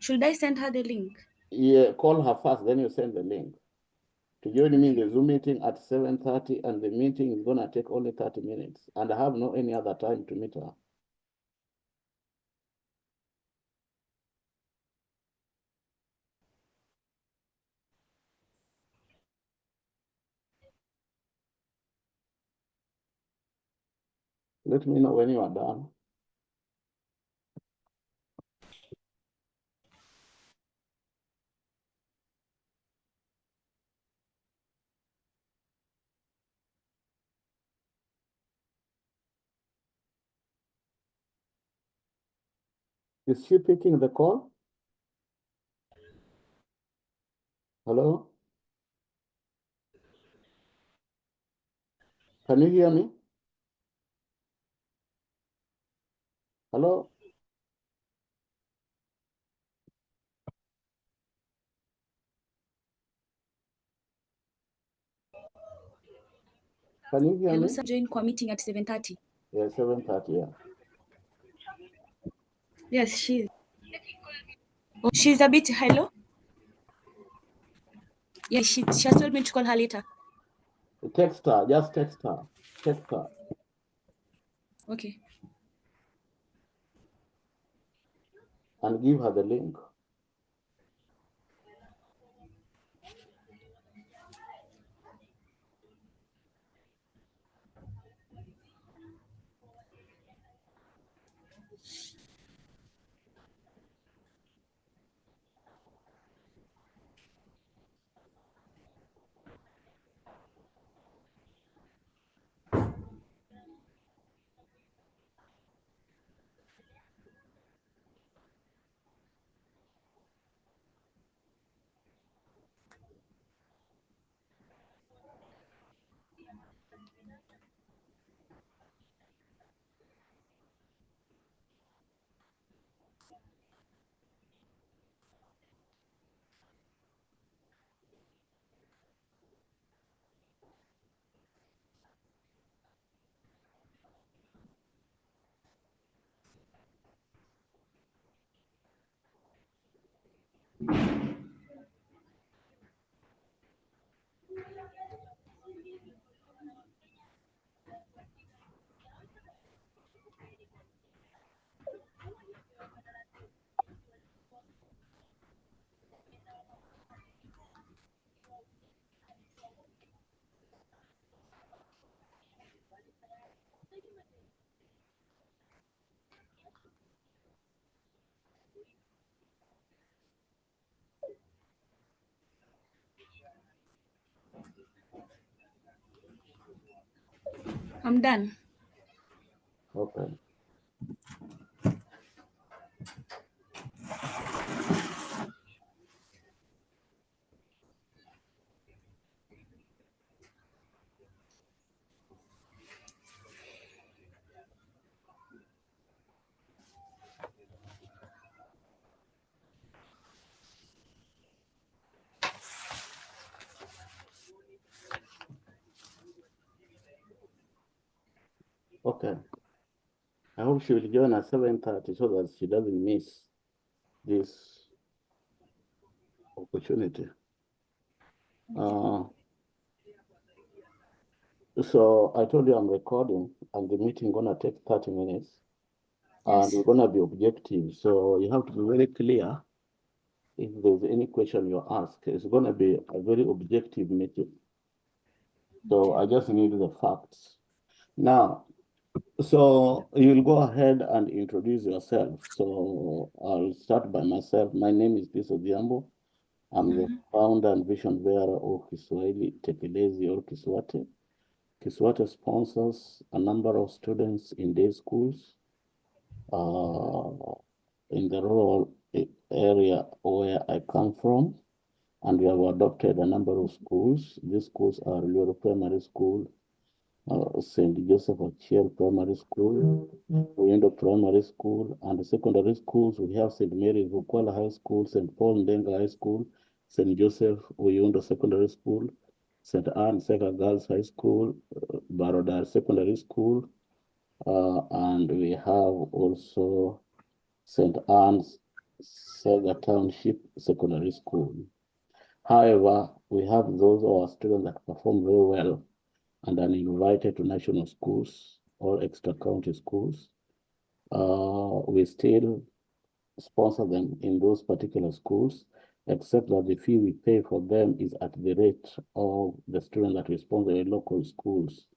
Should I send her the link? Yeah, call her first, then you send the link. To join me in the Zoom meeting at 7:30, and the meeting is gonna take only 30 minutes, and I have no any other time to meet her. Let me know when you are done. Is she picking the call? Hello? Can you hear me? Hello? Can you hear Hello, me? sir. Join core meeting at 7:30. Yeah, 7:30, yeah. Yes, she's. Oh, she's a bit. Hello. Yeah, she has told me to call her later. Text her, just text her. Text her. Okay. And give her the link. I'm done. Okay. Okay. I hope she will join at 7:30 so that she doesn't miss this opportunity. So I told you I'm recording, and the meeting gonna take 30 minutes, and Yes. we're gonna be objective. So you have to be very clear. If there's any question you ask, it's gonna be a very objective meeting. So I just need the facts. Now, so you'll go ahead and introduce yourself. So I'll start by myself. My name is Piso Diambo. I'm the founder and vision bearer of Kiswahili Tekelezi or KISWATE. KISWATE sponsors a number of students in day schools in the rural area where I come from. And we have adopted a number of schools. These schools are Luro Primary School, St. Joseph Achiel Primary School, Windo Primary School, and the secondary schools. We have St. Mary's Bukwala High School, St. Paul Ndenga High School, St. Joseph Uyundo Secondary School, St. Anne Seka Girls High School, Barodar Secondary School, and we have also St. Anne's Sega Township Secondary School. However, we have those of our students that perform very well and are invited to national schools or extra county schools. We still sponsor them in those particular schools, except that the fee we pay for them is at the rate of the student that we sponsor in local schools.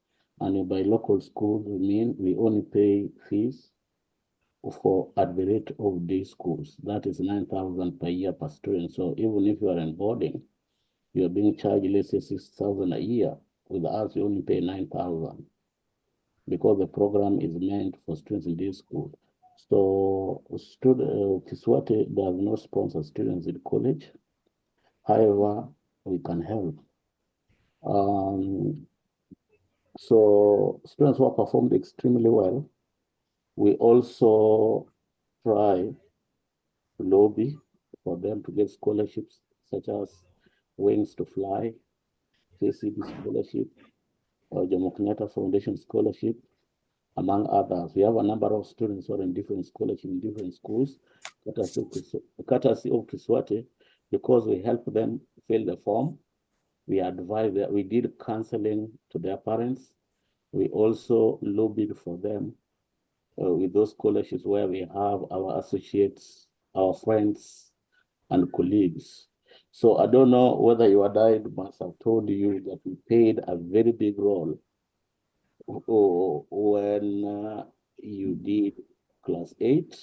And by local schools, we mean we only pay fees for at the rate of day schools. That is 9,000 per year per student. So even if you are in boarding, you are being charged, let's say 6,000 a year. With us, you only pay 9,000 because the program is meant for students in day school. So KISWATE does not sponsor students in college. However, we can help. So students who have performed extremely well, we also try to lobby for them to get scholarships such as Wings to Fly, KCB scholarship, or Jomo Kenyatta Foundation scholarship, among others. We have a number of students who are in different scholarships in different schools, courtesy of KISWATE, because we help them fill the form. We advise that we did counseling to their parents. We also lobbied for them with those scholarships where we have our associates, our friends, and colleagues. So I don't know whether your dad must have told you that we played a very big role when you did class 8.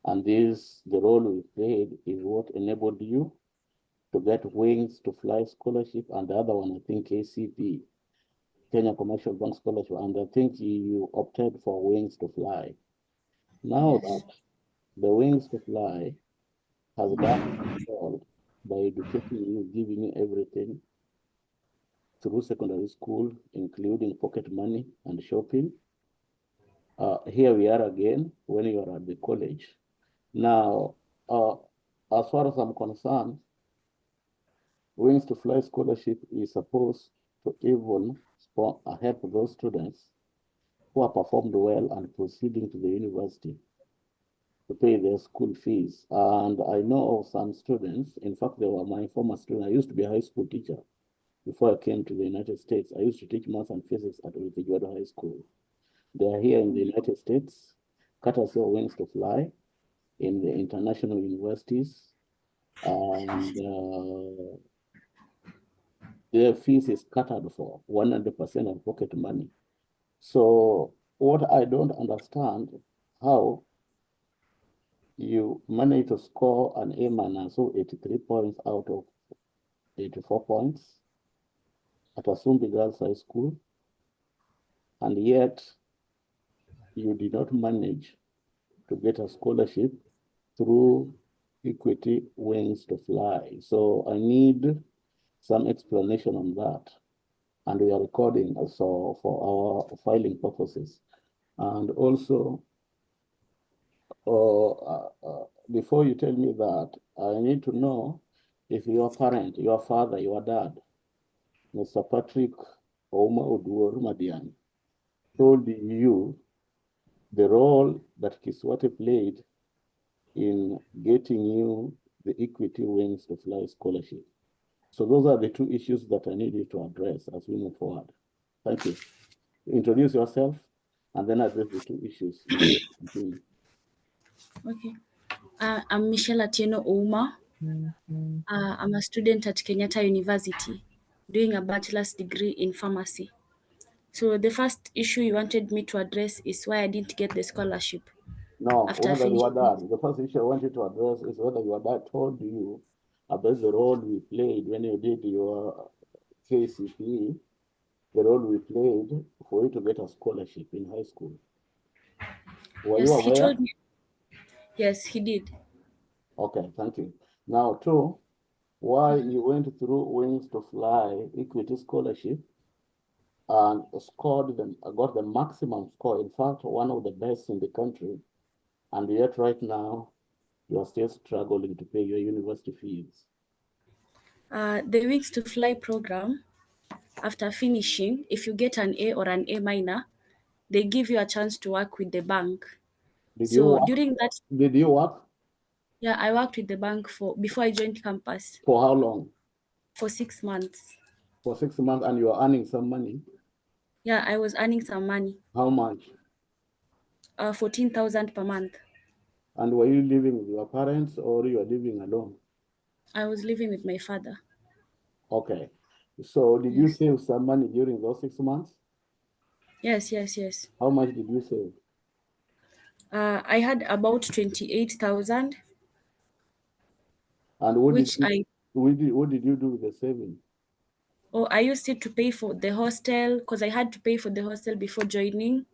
And the role we played is what enabled you to get Wings to Fly scholarship, and the other one, I think, KCB, Kenya Commercial Bank Scholarship, and I think you opted for Wings to Fly. Now that the Wings to Fly has done all by educating you, giving you everything through secondary school, including pocket money and shopping. Here we are again when you are at the college. Now, as far as I'm concerned, Wings to Fly scholarship is supposed to even help those students who have performed well and proceeding to the university to pay their school fees. And I know of some students, in fact, they were my former students. I used to be a high school teacher before I came to the United States. I used to teach math and physics at Mitchel High School. They are here in the United States, courtesy of Wings to Fly in the international universities. And their fees is catered for 100% of pocket money. So what I don't understand, how you manage to score an A minus, so 83 points out of 84 points at Asumbi Girls High School, and yet you did not manage to get a scholarship through Equity Wings to Fly. So I need some explanation on that. And we are recording also for our filing purposes. And also, before you tell me that, I need to know if your parent, your father, your dad, Mr. Patrick Ouma Oduor Madian, told you the role that KISWATE played in getting you the Equity Wings to Fly scholarship. So those are the two issues that I need you to address as we move forward. Thank you. Introduce yourself and then address the two issues. Okay. I'm Mitchel Ouma. I'm a student at Kenyatta University doing a bachelor's degree in pharmacy. So the first issue you wanted me to address is why I didn't get the scholarship No, after whether your finishing. dad, the first issue I wanted to address is whether your dad told you about the role we played when you did your KCPE, the role we played for you to get a scholarship in high school. Were you Yes, he aware? told me. Yes, he did. Okay, thank you. Now, two, why you went through Wings to Fly Equity Scholarship and scored them, got the maximum score, in fact, one of the best in the country, and yet right now you are still struggling to pay your university fees. The Wings to Fly program, after finishing, if you get an A or an A minor, they give you a chance to work with the bank. Did you So work? during that, Did you work? Yeah, I worked with the bank before I joined campus For how long? for 6 months. For 6 months, and you are earning some money. Yeah, I was earning some money. How much? 14,000 per month. And were you living with your parents or you are living alone? I was living with my father. Okay. So did you Yes. save some money during those 6 months? Yes, yes, yes. How much did you save? I had about 28,000, And what did which you what did you do with the savings? I used it to pay for the hostel because I had to pay for the hostel before joining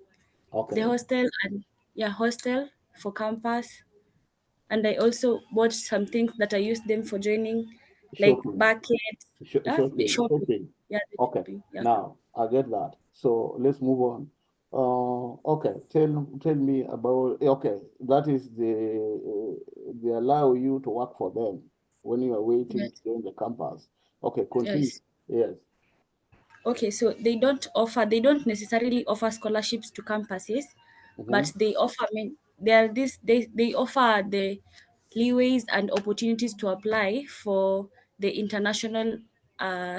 the Okay. hostel and yeah, hostel for campus. And I also bought some things that I used them for joining, like Shopping. buckets, shopping. Shopping. Yeah, the Okay. shopping. Yeah. Now I get that. So let's move on. Okay. Tell me about. Okay, that is they allow you to work for them when you are waiting to Yes. join the campus. Okay. Continue. Yes. Yes. Okay, so they don't necessarily offer scholarships to campuses, Mm-hmm. but they offer, I mean, they offer the leeways and opportunities to apply for the international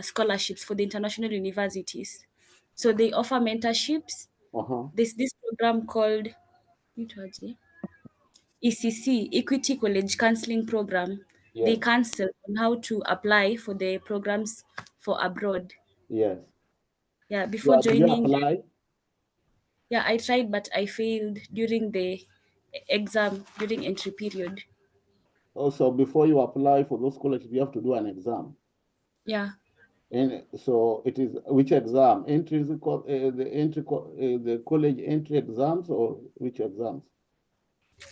scholarships for the international universities. So they offer mentorships. Uh-huh. This program called ECC, Equity College Counseling Program. They Yes. counsel on how to apply for the programs for abroad. Yes. Yeah, before Did you joining. apply? Yeah, I tried, but I failed during the exam, during entry period. Also, before you apply for those scholarships, you have to do an exam. Yeah, And so it is which exam? Entry is the college entry exams or which exams?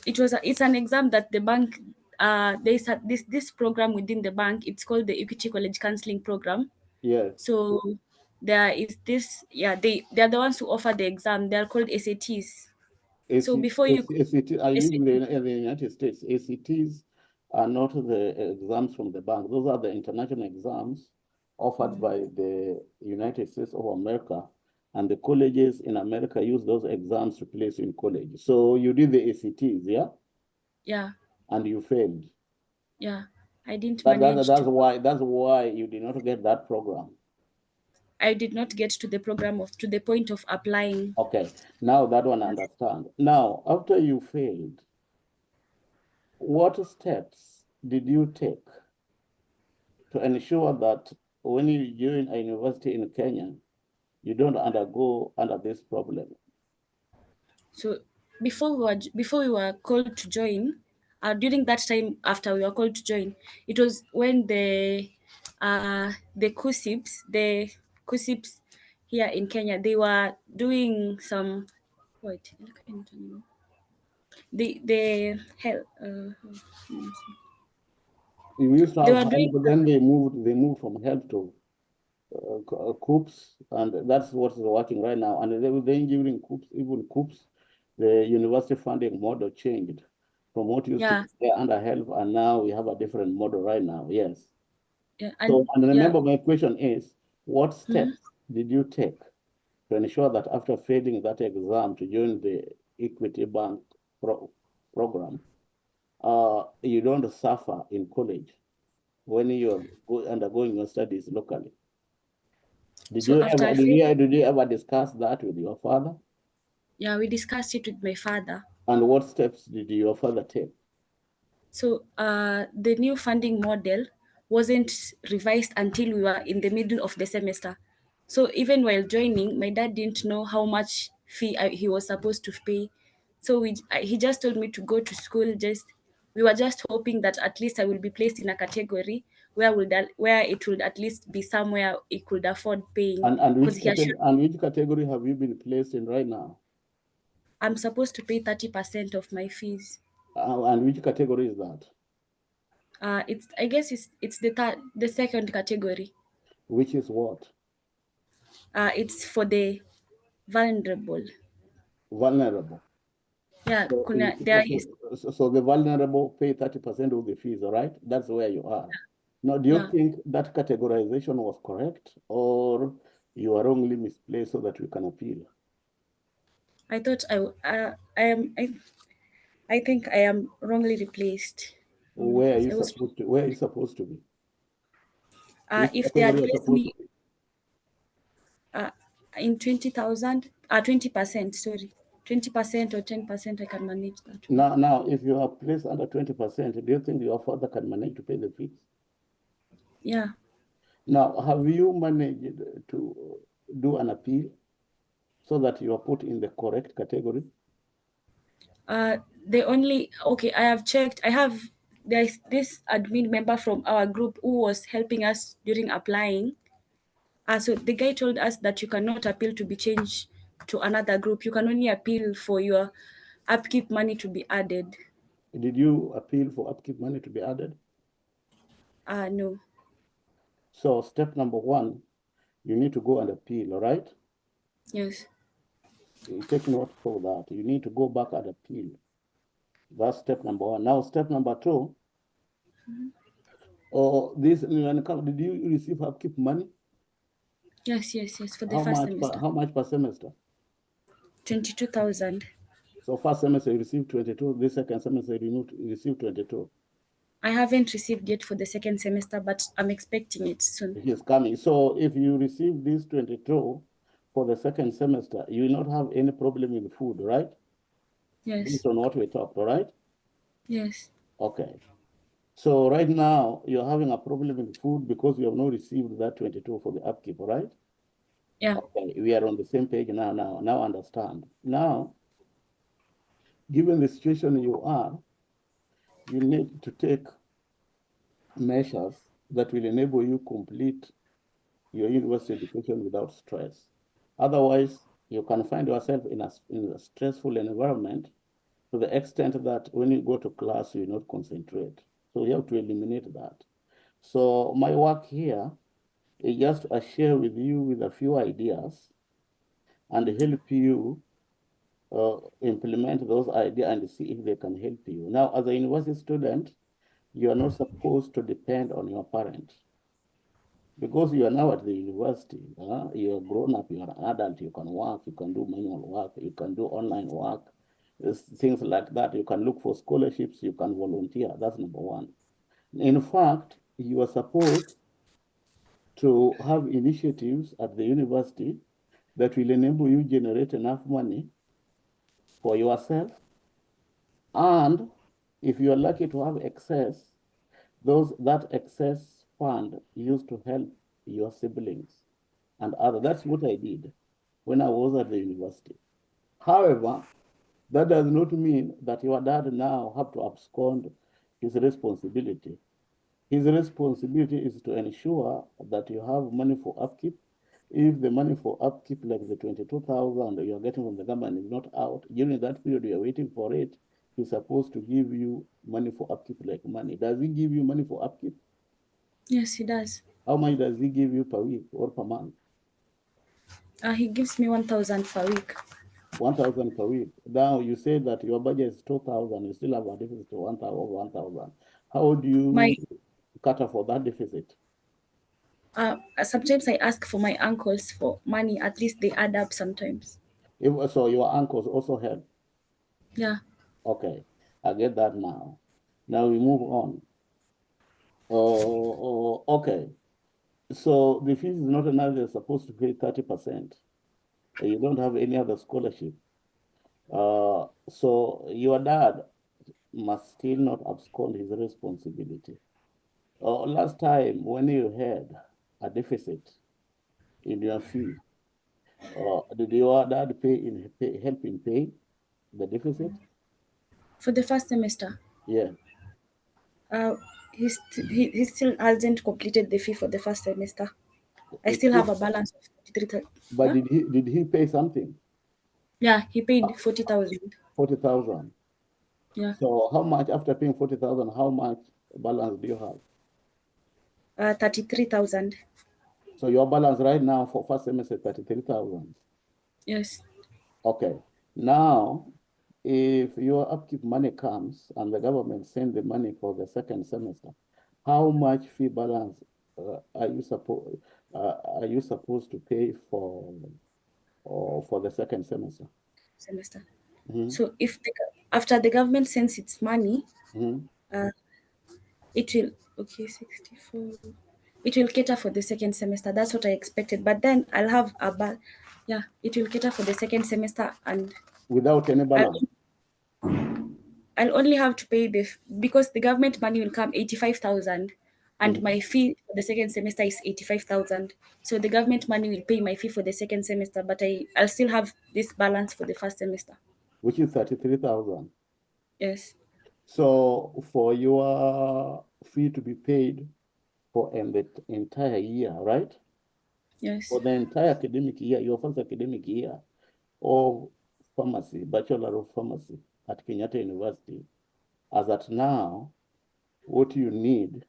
it's an exam that the bank there's this program within the bank. It's called the Equity College Counseling Program. Yes. So there is this. Yeah, they're the ones who offer the exam. They're called SATs. So before you ACT, I live SAT, in the United States. ACTs are not the exams from the bank. Those are the international exams offered by the United States of America. And the colleges in America use those exams to place you in college. So you did the ACTs, yeah? yeah, And you failed. yeah, I didn't manage to. That's why you did not get that program. I did not get to the program of to the point of applying. Okay, now that one I understand. Now, after you failed, what steps did you take to ensure that when you join a university in Kenya, you don't undergo under this problem? So before we were called to join, during that time after we were called to join, it was when the KUSIPs here in Kenya, they were doing some wait the hell You used to they have were doing help, but then they moved from help to COOPs, and that's what's working right now. And then during COOPs, even COOPs, the university funding model changed from what used to yeah be there under help, and now we have a different model right now. Yes. yeah So, and and yeah remember, my question is, what mhm. steps did you take to ensure that after failing that exam to join the Equity Bank program, you don't suffer in college when you're undergoing your studies locally? Did So you after ever I did failed, you did you ever discuss that with your father? yeah, we discussed it with my father. And what steps did your father take? So the new funding model wasn't revised until we were in the middle of the semester. So even while joining, my dad didn't know how much fee he was supposed to pay. So he just told me to go to school. Just we were just hoping that at least I will be placed in a category where it would at least be somewhere he could afford paying. Because he assured And which category have you been placed in right now? I'm supposed to pay 30% of my fees. And which category is that? It's I guess it's the second category. Which is what? It's for the vulnerable. Vulnerable. Yeah, So, there is. so the vulnerable pay 30% of the fees, all right? That's where you are. Now, do you Yeah, think that categorization was correct or you are wrongly misplaced so that we can appeal? I thought I think I am wrongly replaced. Where are you I was supposed to? Where are you supposed to be? Which if they had category are you placed supposed to me be? uh, in 20,000, 20%, sorry, 20% or 10%, I can manage that one. Now, if you are placed under 20%, do you think your father can manage to pay the fees? Yeah. Now, have you managed to do an appeal so that you are put in the correct category? They only, okay, I have checked. There's this admin member from our group who was helping us during applying. So the guy told us that you cannot appeal to be changed to another group. You can only appeal for your upkeep money to be added. Did you appeal for upkeep money to be added? No. So step number one, you need to go and appeal, all right? Yes. You take note for that. You need to go back and appeal. That's step number one. Now, step number two, did you receive upkeep money? Yes. For the first semester, How much per semester? 22,000. So first semester you received 22, this second semester you received 22. I haven't received yet for the second semester, but I'm expecting it soon. It is coming. So if you receive this 22 for the second semester, you will not have any problem with food, right? Yes. Based on what we talked, all right? Yes. Okay. So right now you're having a problem with food because you have not received that 22 for the upkeep, all right? Yeah. Okay, we are on the same page now understand. Now, given the situation you are, you need to take measures that will enable you complete your university education without stress. Otherwise, you can find yourself in a stressful environment to the extent that when you go to class, you not concentrate. So you have to eliminate that. So my work here is just to share with you with a few ideas and help you implement those ideas and see if they can help you. Now, as a university student, you are not supposed to depend on your parents because you are now at the university. You are grown up, you are an adult, you can work, you can do manual work, you can do online work, things like that. You can look for scholarships, you can volunteer. That's number one. In fact, you are supposed to have initiatives at the university that will enable you generate enough money for yourself. And if you are lucky to have excess, that excess fund used to help your siblings and others. That's what I did when I was at the university. However, that does not mean that your dad now have to abscond his responsibility. His responsibility is to ensure that you have money for upkeep. If the money for upkeep, like the 22,000 you're getting from the government, is not out, during that period you're waiting for it, he's supposed to give you money for upkeep like money. Does he give you money for upkeep? Yes, he does. How much does he give you per week or per month? He gives me 1,000 per week. 1,000 per week. Now you say that your budget is 2,000, you still have a deficit of 1,000 over 1,000. How do My you cater for that deficit? Sometimes I ask for my uncles for money. At least they add up sometimes. So your uncles also help. Yeah. Okay, I get that now. Now we move on. Okay. So the fees is not enough. They're supposed to pay 30%. You don't have any other scholarship. So your dad must still not abscond his responsibility. Last time when you had a deficit in your fee, did your dad help in paying the deficit? For the first semester, Yeah. uh, he still hasn't completed the fee for the first semester. I still have Excuse- a balance of 33,000. But Huh? did he pay something? Yeah, he paid 40,000. 40,000. Yeah. So how much after paying 40,000, how much balance do you have? 33,000. So your balance right now for first semester 33,000. Yes. Okay. Now, if your upkeep money comes and the government send the money for the second semester, how much fee balance are you supposed to pay for the second semester? Semester. Mhm, So if after the government sends its money, mhm. It will, okay, 64. It will cater for the second semester. That's what I expected. But then I'll have yeah, it will cater for the second semester, and without any I'll, balance. I'll only have to pay because the government money will come 85,000, and Mhm. my fee for the second semester is 85,000. So the government money will pay my fee for the second semester, but I'll still have this balance for the first semester. Which is 33,000. Yes. So for your fee to be paid for the entire year, right? Yes. For the entire academic year, your first academic year of pharmacy, Bachelor of Pharmacy at Kenyatta University, as at now, what you need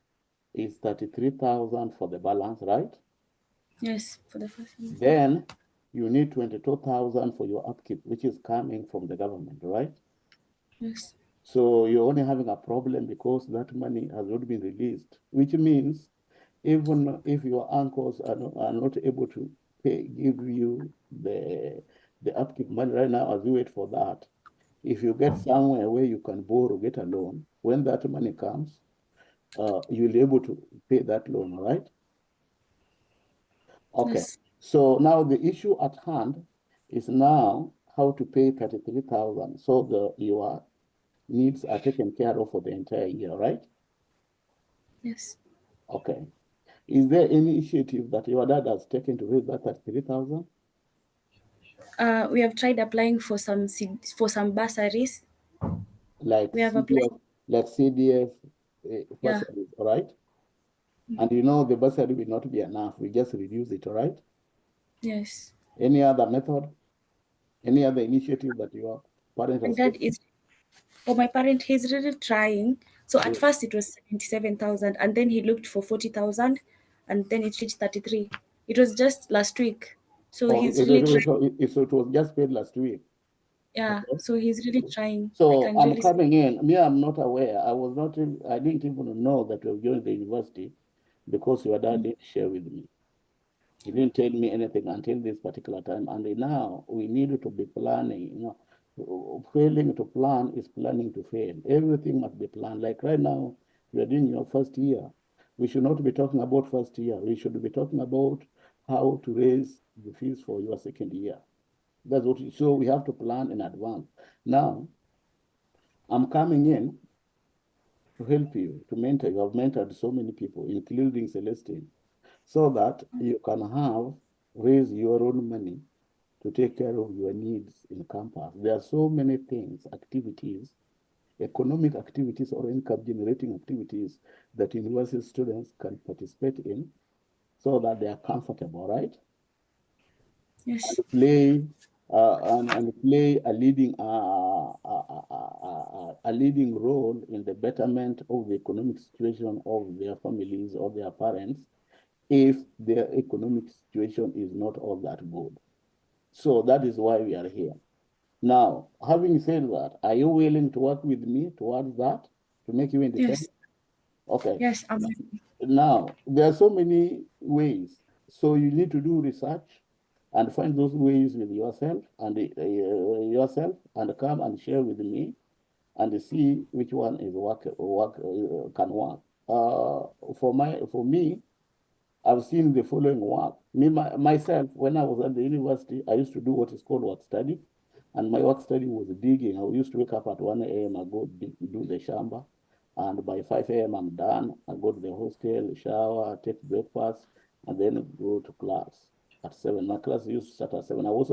is 33,000 for the balance, right? Yes, for the first semester. Then you need 22,000 for your upkeep, which is coming from the government, right? Yes. So you're only having a problem because that money has not been released, which means even if your uncles are not able to give you the upkeep money right now as you wait for that, if you get somewhere where you can borrow, get a loan, when that money comes, you'll be able to pay that loan, all right? Okay. Yes. So now the issue at hand is now how to pay 33,000 so your needs are taken care of for the entire year, right? Yes. Okay. Is there any initiative that your dad has taken to raise that 33,000? We have tried applying for for some bursaries. Like We have applied. CDF Yeah. bursaries, all right? And you know the bursary will not be enough. We just reduce it, all right? Yes. Any other method? Any other initiative that your parent And has dad taken? is, for my parent, he's really trying. So at Yeah. first it was 77,000, and then he looked for 40,000, and then it reached 33. It was just last week. So Oh, he's really trying. so it was just paid last week. Yeah. Okay. So he's really trying. I So can I'm really see. coming in. Me, I'm not aware. I didn't even know that you joined the university because your dad didn't share with me. He didn't tell me anything until this particular time. And now we need to be planning. Failing to plan is planning to fail. Everything must be planned. Like right now, you are doing your first year. We should not be talking about first year. We should be talking about how to raise the fees for your second year. That's what. So we have to plan in advance. Now, I'm coming in to help you, to mentor. You have mentored so many people, including Celestine, so that you can raise your own money to take care of your needs in campus. There are so many things, activities, economic activities or income generating activities that university students can participate in so that they are comfortable, right? Yes. And play a leading role in the betterment of the economic situation of their families or their parents if their economic situation is not all that good. So that is why we are here. Now, having said that, are you willing to work with me towards that to make you Yes. independent? Okay. Yes. Now, there are so many ways. So you need to do research and find those ways with yourself and come and share with me and see which one is can work. For me, I've seen the following work. Myself, when I was at the university, I used to do what is called work study. And my work study was digging. I used to wake up at 1 a.m. I go do the shamba. And by 5 a.m. I'm done. I go to the hostel, shower, take breakfast, and then go to class at 7. My class used to start at 7. I was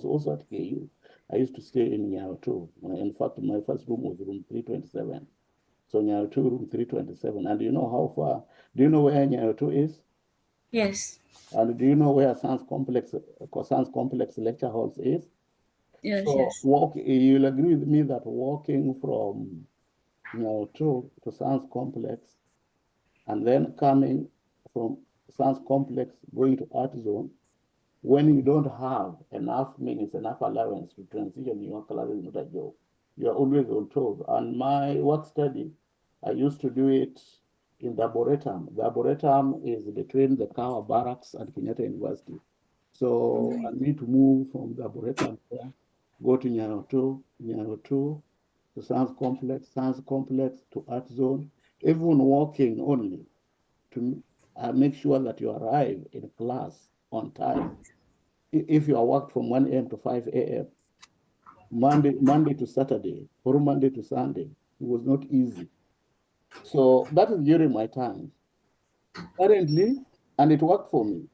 also at KU. I used to stay in Nyayo 2. In fact, my first room was room 327. So Nyayo 2, room 327. And you know how far? Do you know where Nyayo 2 is? Yes. And do you know where Science Complex lecture halls is? Yes. So Yes. you'll agree with me that walking from to Science Complex and then coming from Science Complex going to Art Zone, when you don't have enough minutes, enough allowance to transition your class is not a joke. You're always on toes. And my work study, I used to do it in the Arboretum. The Arboretum is between the Kawa Barracks and Kenyatta University. So I need to move from the Arboretum there, go to Nyayo 2 to Science Complex to Art Zone, even walking only to make sure that you arrive in class on time. If you are worked from 1 a.m. to 5 a.m., Monday to Saturday, or Monday to Sunday, it was not easy. So that is during my time. Currently, and it worked for me.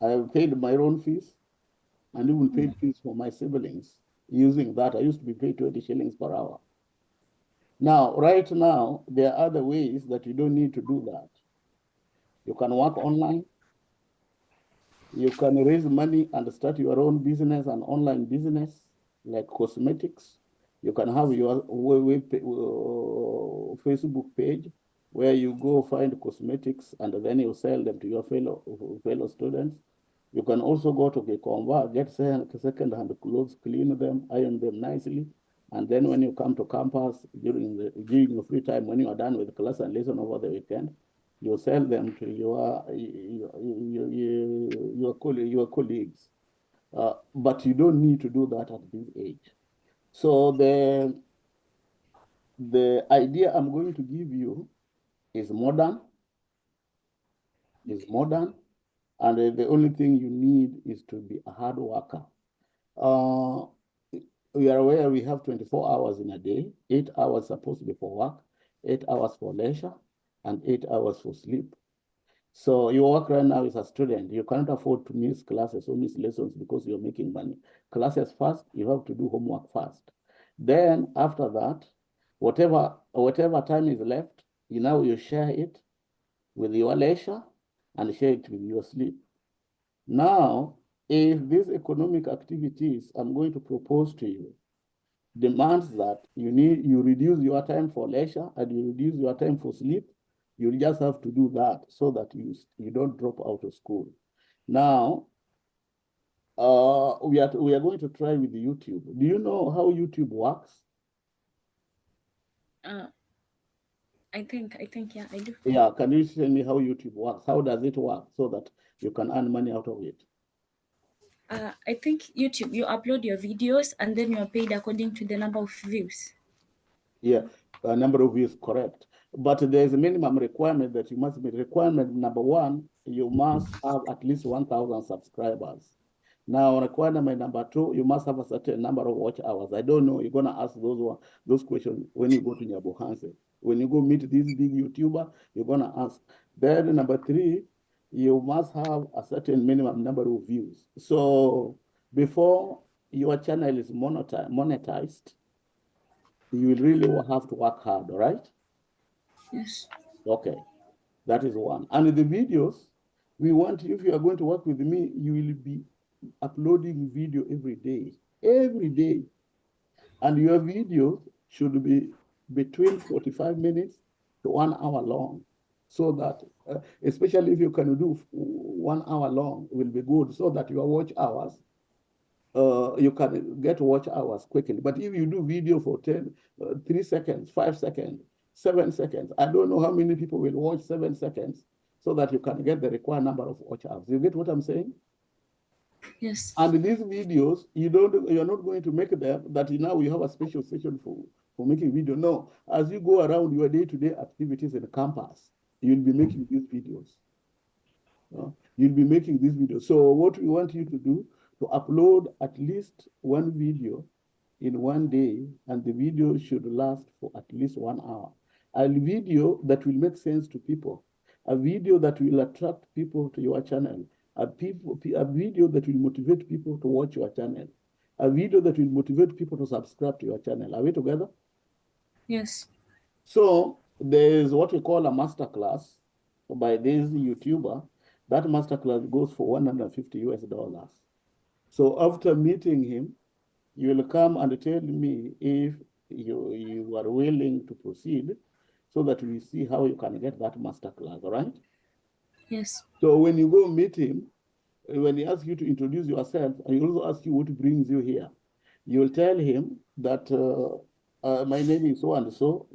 I have paid my own fees and even paid fees for my siblings using that. I used to be paid 20 shillings per hour. Now, right now, there are other ways that you don't need to do that. You can work online. You can raise money and start your own business, an online business like cosmetics. You can have your Facebook page where you go find cosmetics and then you sell them to your fellow students. You can also go to Gikomba, get second-hand clothes, clean them, iron them nicely, and then when you come to campus during your free time, when you are done with class and lesson over the weekend, you sell them to your colleagues. But you don't need to do that at this age. So the idea I'm going to give you is modern, and the only thing you need is to be a hard worker. Uh, we are aware we have 24 hours in a day, 8 hours supposed to be for work, 8 hours for leisure, and 8 hours for sleep. So you work right now as a student, you cannot afford to miss classes or miss lessons because you're making money. Classes first, you have to do homework first. Then after that, whatever time is left, you share it with your leisure and share it with your sleep. Now, if these economic activities I'm going to propose to you demands that you reduce your time for leisure and you reduce your time for sleep, you just have to do that so that you don't drop out of school. Now, we are going to try with YouTube. Do you know how YouTube works? I think, yeah, I do. Yeah, can you tell me how YouTube works? How does it work so that you can earn money out of it? I think YouTube, you upload your videos and then you're paid according to the number of views. Yeah, a number of views, correct. But there's a minimum requirement that you must meet. Requirement number one, you must have at least 1,000 subscribers. Now, requirement number two, you must have a certain number of watch hours. I don't know, you're gonna ask those questions when you go to Nyabohanse. When you go meet this big YouTuber, you're gonna ask. Then number three, you must have a certain minimum number of views. So before your channel is monetized, you will really have to work hard, all right? Yes. Okay, that is one. And the videos, we want, if you are going to work with me, you will be uploading video every day, every day. And your videos should be between 45 minutes to 1 hour long. So that, especially if you can do 1 hour long, will be good so that your watch hours you can get watch hours quickly. But if you do video for 3 seconds, 5 seconds, 7 seconds, I don't know how many people will watch 7 seconds so that you can get the required number of watch hours. You get what I'm saying? Yes. And these videos, you're not going to make them that now you have a special session for making video. No, as you go around your day-to-day activities in the campus, you'll be making these videos. You'll be making this video. So what we want you to do, to upload at least one video in one day, and the video should last for at least 1 hour. A video that will make sense to people, a video that will attract people to your channel, a video that will motivate people to watch your channel, a video that will motivate people to subscribe to your channel. Are we together? Yes. So there's what we call a masterclass by this YouTuber. That masterclass goes for $150. So after meeting him, you will come and tell me if you are willing to proceed so that we see how you can get that masterclass, all right? Yes. So when you go meet him, when he asks you to introduce yourself, and he also asks you what brings you here, you'll tell him that my name is so and so.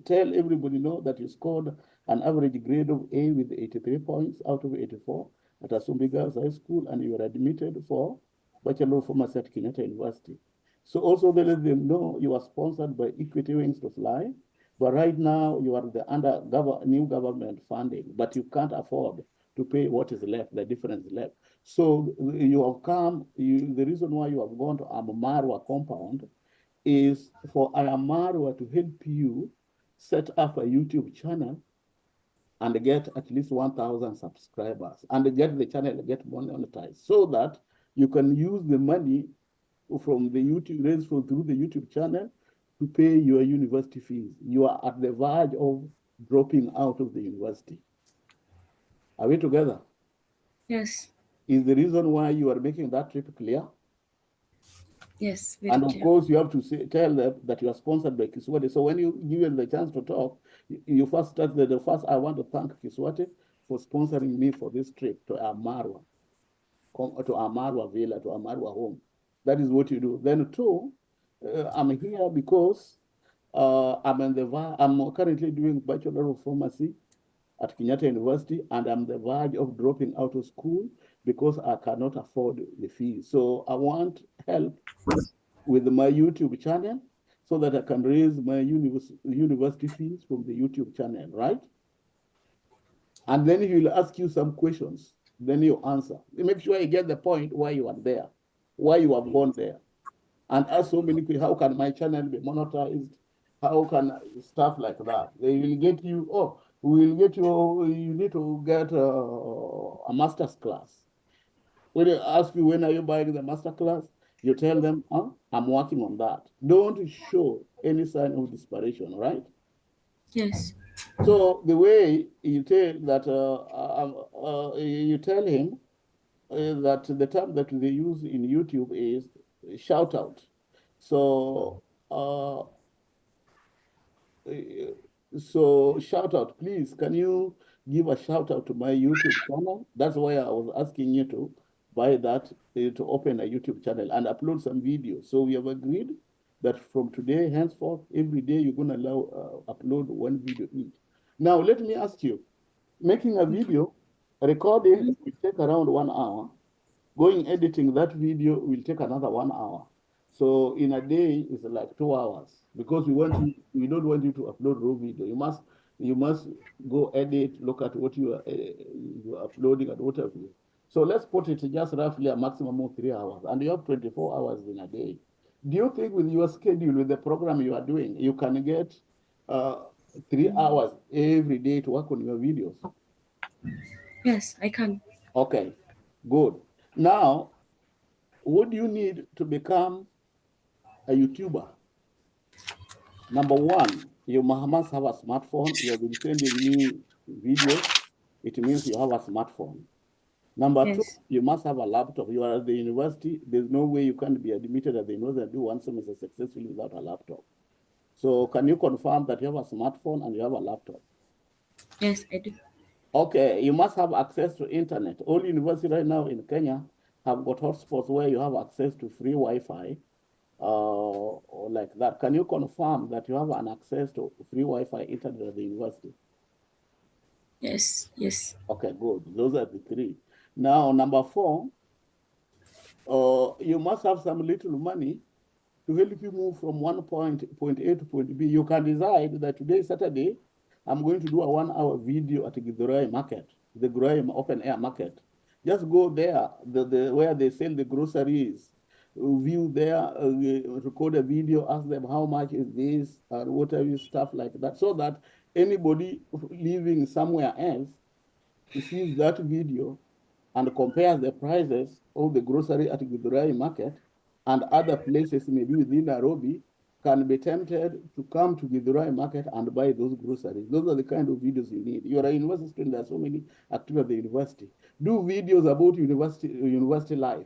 Tell everybody know that you scored an average grade of A with 83 points out of 84 at Asumbi Girls High School, and you are admitted for Bachelor of Science at Kenyatta University. So also they let them know you are sponsored by Equity Wings to Fly, But right now, you are under new government funding, but you can't afford to pay what is left, the difference left. So you have come, the reason why you have gone to Amarwa compound is for Amarwa to help you set up a YouTube channel and get at least 1,000 subscribers and get the channel get monetized so that you can use the money from the YouTube raised through the YouTube channel to pay your university fees. You are at the verge of dropping out of the university. Are we together? Yes. Is the reason why you are making that trip clear? Yes, very And of clear. course, you have to tell them that you are sponsored by Kiswate. So when you give them the chance to talk, you first start the first, I want to thank Kiswate for sponsoring me for this trip to Amarwa, to Amarwa Villa, to Amarwa home. That is what you do. Then two, I'm here because I'm currently doing Bachelor of Pharmacy at Kenyatta University, and I'm the verge of dropping out of school because I cannot afford the fees. So I want help with my YouTube channel so that I can raise my university fees from the YouTube channel, right? And then he will ask you some questions. Then you answer. Make sure you get the point why you are there, why you have gone there. And ask so many questions. How can my channel be monetized? How can stuff like that? They will get you, oh, we will get you, you need to get a master's class. When they ask you, when are you buying the master class? You tell them, oh, I'm working on that. Don't show any sign of desperation, right? Yes. So the way you tell that, you tell him that the term that they use in YouTube is shout out. So, uh, so shout out, please. Can you give a shout out to my YouTube channel? That's why I was asking you to buy that to open a YouTube channel and upload some videos. So we have agreed that from today henceforth, every day you're going to allow upload one video each. Now let me ask you, making a video, recording Mhm. will take around 1 hour. Going editing that video will take another 1 hour. So in a day is like 2 hours because we don't want you to upload raw video. You must go edit, look at what you are uploading and what have you. So let's put it just roughly a maximum of 3 hours, and you have 24 hours in a day. Do you think with your schedule, with the program you are doing, you can get uh, 3 hours every day to work on your videos? Yes, I can. Okay, good. Now, what do you need to become a YouTuber? Number one, you must have a smartphone. You have been sending me videos. It means you have a smartphone. Number two, Yes. you must have a laptop. You are at the university. There's no way you can be admitted at the university and do one semester successfully without a laptop. So can you confirm that you have a smartphone and you have a laptop? Yes, I do. Okay, you must have access to internet. All universities right now in Kenya have got hotspots where you have access to free Wi-Fi or like that. Can you confirm that you have an access to free Wi-Fi internet at the university? Yes. Yes. Okay, good. Those are the three. Now, number four, you must have some little money to help you move from point A to point B. You can decide that today, Saturday, I'm going to do a 1 hour video at Githurai market, the Githurai open air market. Just go there, where they sell the groceries, view there, record a video, ask them how much is this, or whatever stuff like that, so that anybody living somewhere else sees that video and compares the prices of the grocery at Githurai market and other places, maybe within Nairobi, can be tempted to come to Githurai market and buy those groceries. Those are the kind of videos you need. You're a university student, there are so many activities at the university. Do videos about university life.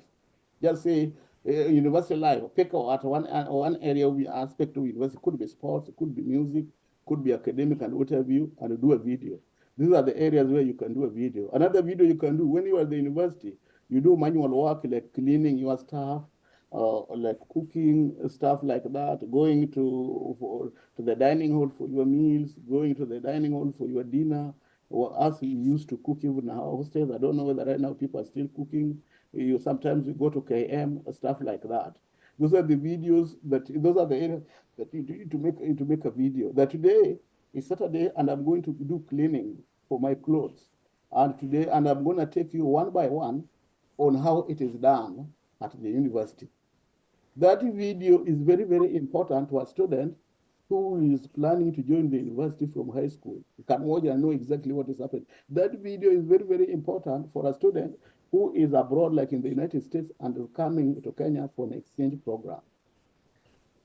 Just say university life. Pick out one area of aspect of university. Could be sports, could be music, could be academic and whatever you, and do a video. These are the areas where you can do a video. Another video you can do when you are at the university, you do manual work like cleaning your stuff, like cooking, stuff like that, going to the dining hall for your meals, going to the dining hall for your dinner, or as we used to cook even in our hostels. I don't know whether right now people are still cooking. Sometimes you go to KM, stuff like that. Those are the videos those are the areas that you need to make a video. That today is Saturday and I'm going to do cleaning for my clothes. And I'm going to take you one by one on how it is done at the university. That video is very, very important to a student who is planning to join the university from high school. You can watch and know exactly what is happening. That video is very, very important for a student who is abroad, like in the United States, and is coming to Kenya for an exchange program.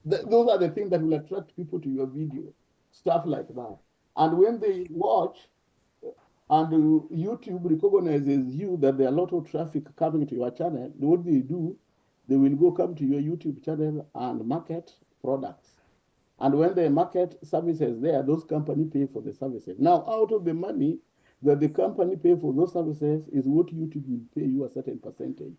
Those are the things that will attract people to your video, stuff like that. And when they watch, and YouTube recognizes you that there are a lot of traffic coming to your channel, what they do, they will go come to your YouTube channel and market products. And when they market services there, those companies pay for the services. Now, out of the money that the company pay for those services is what YouTube will pay you a certain percentage.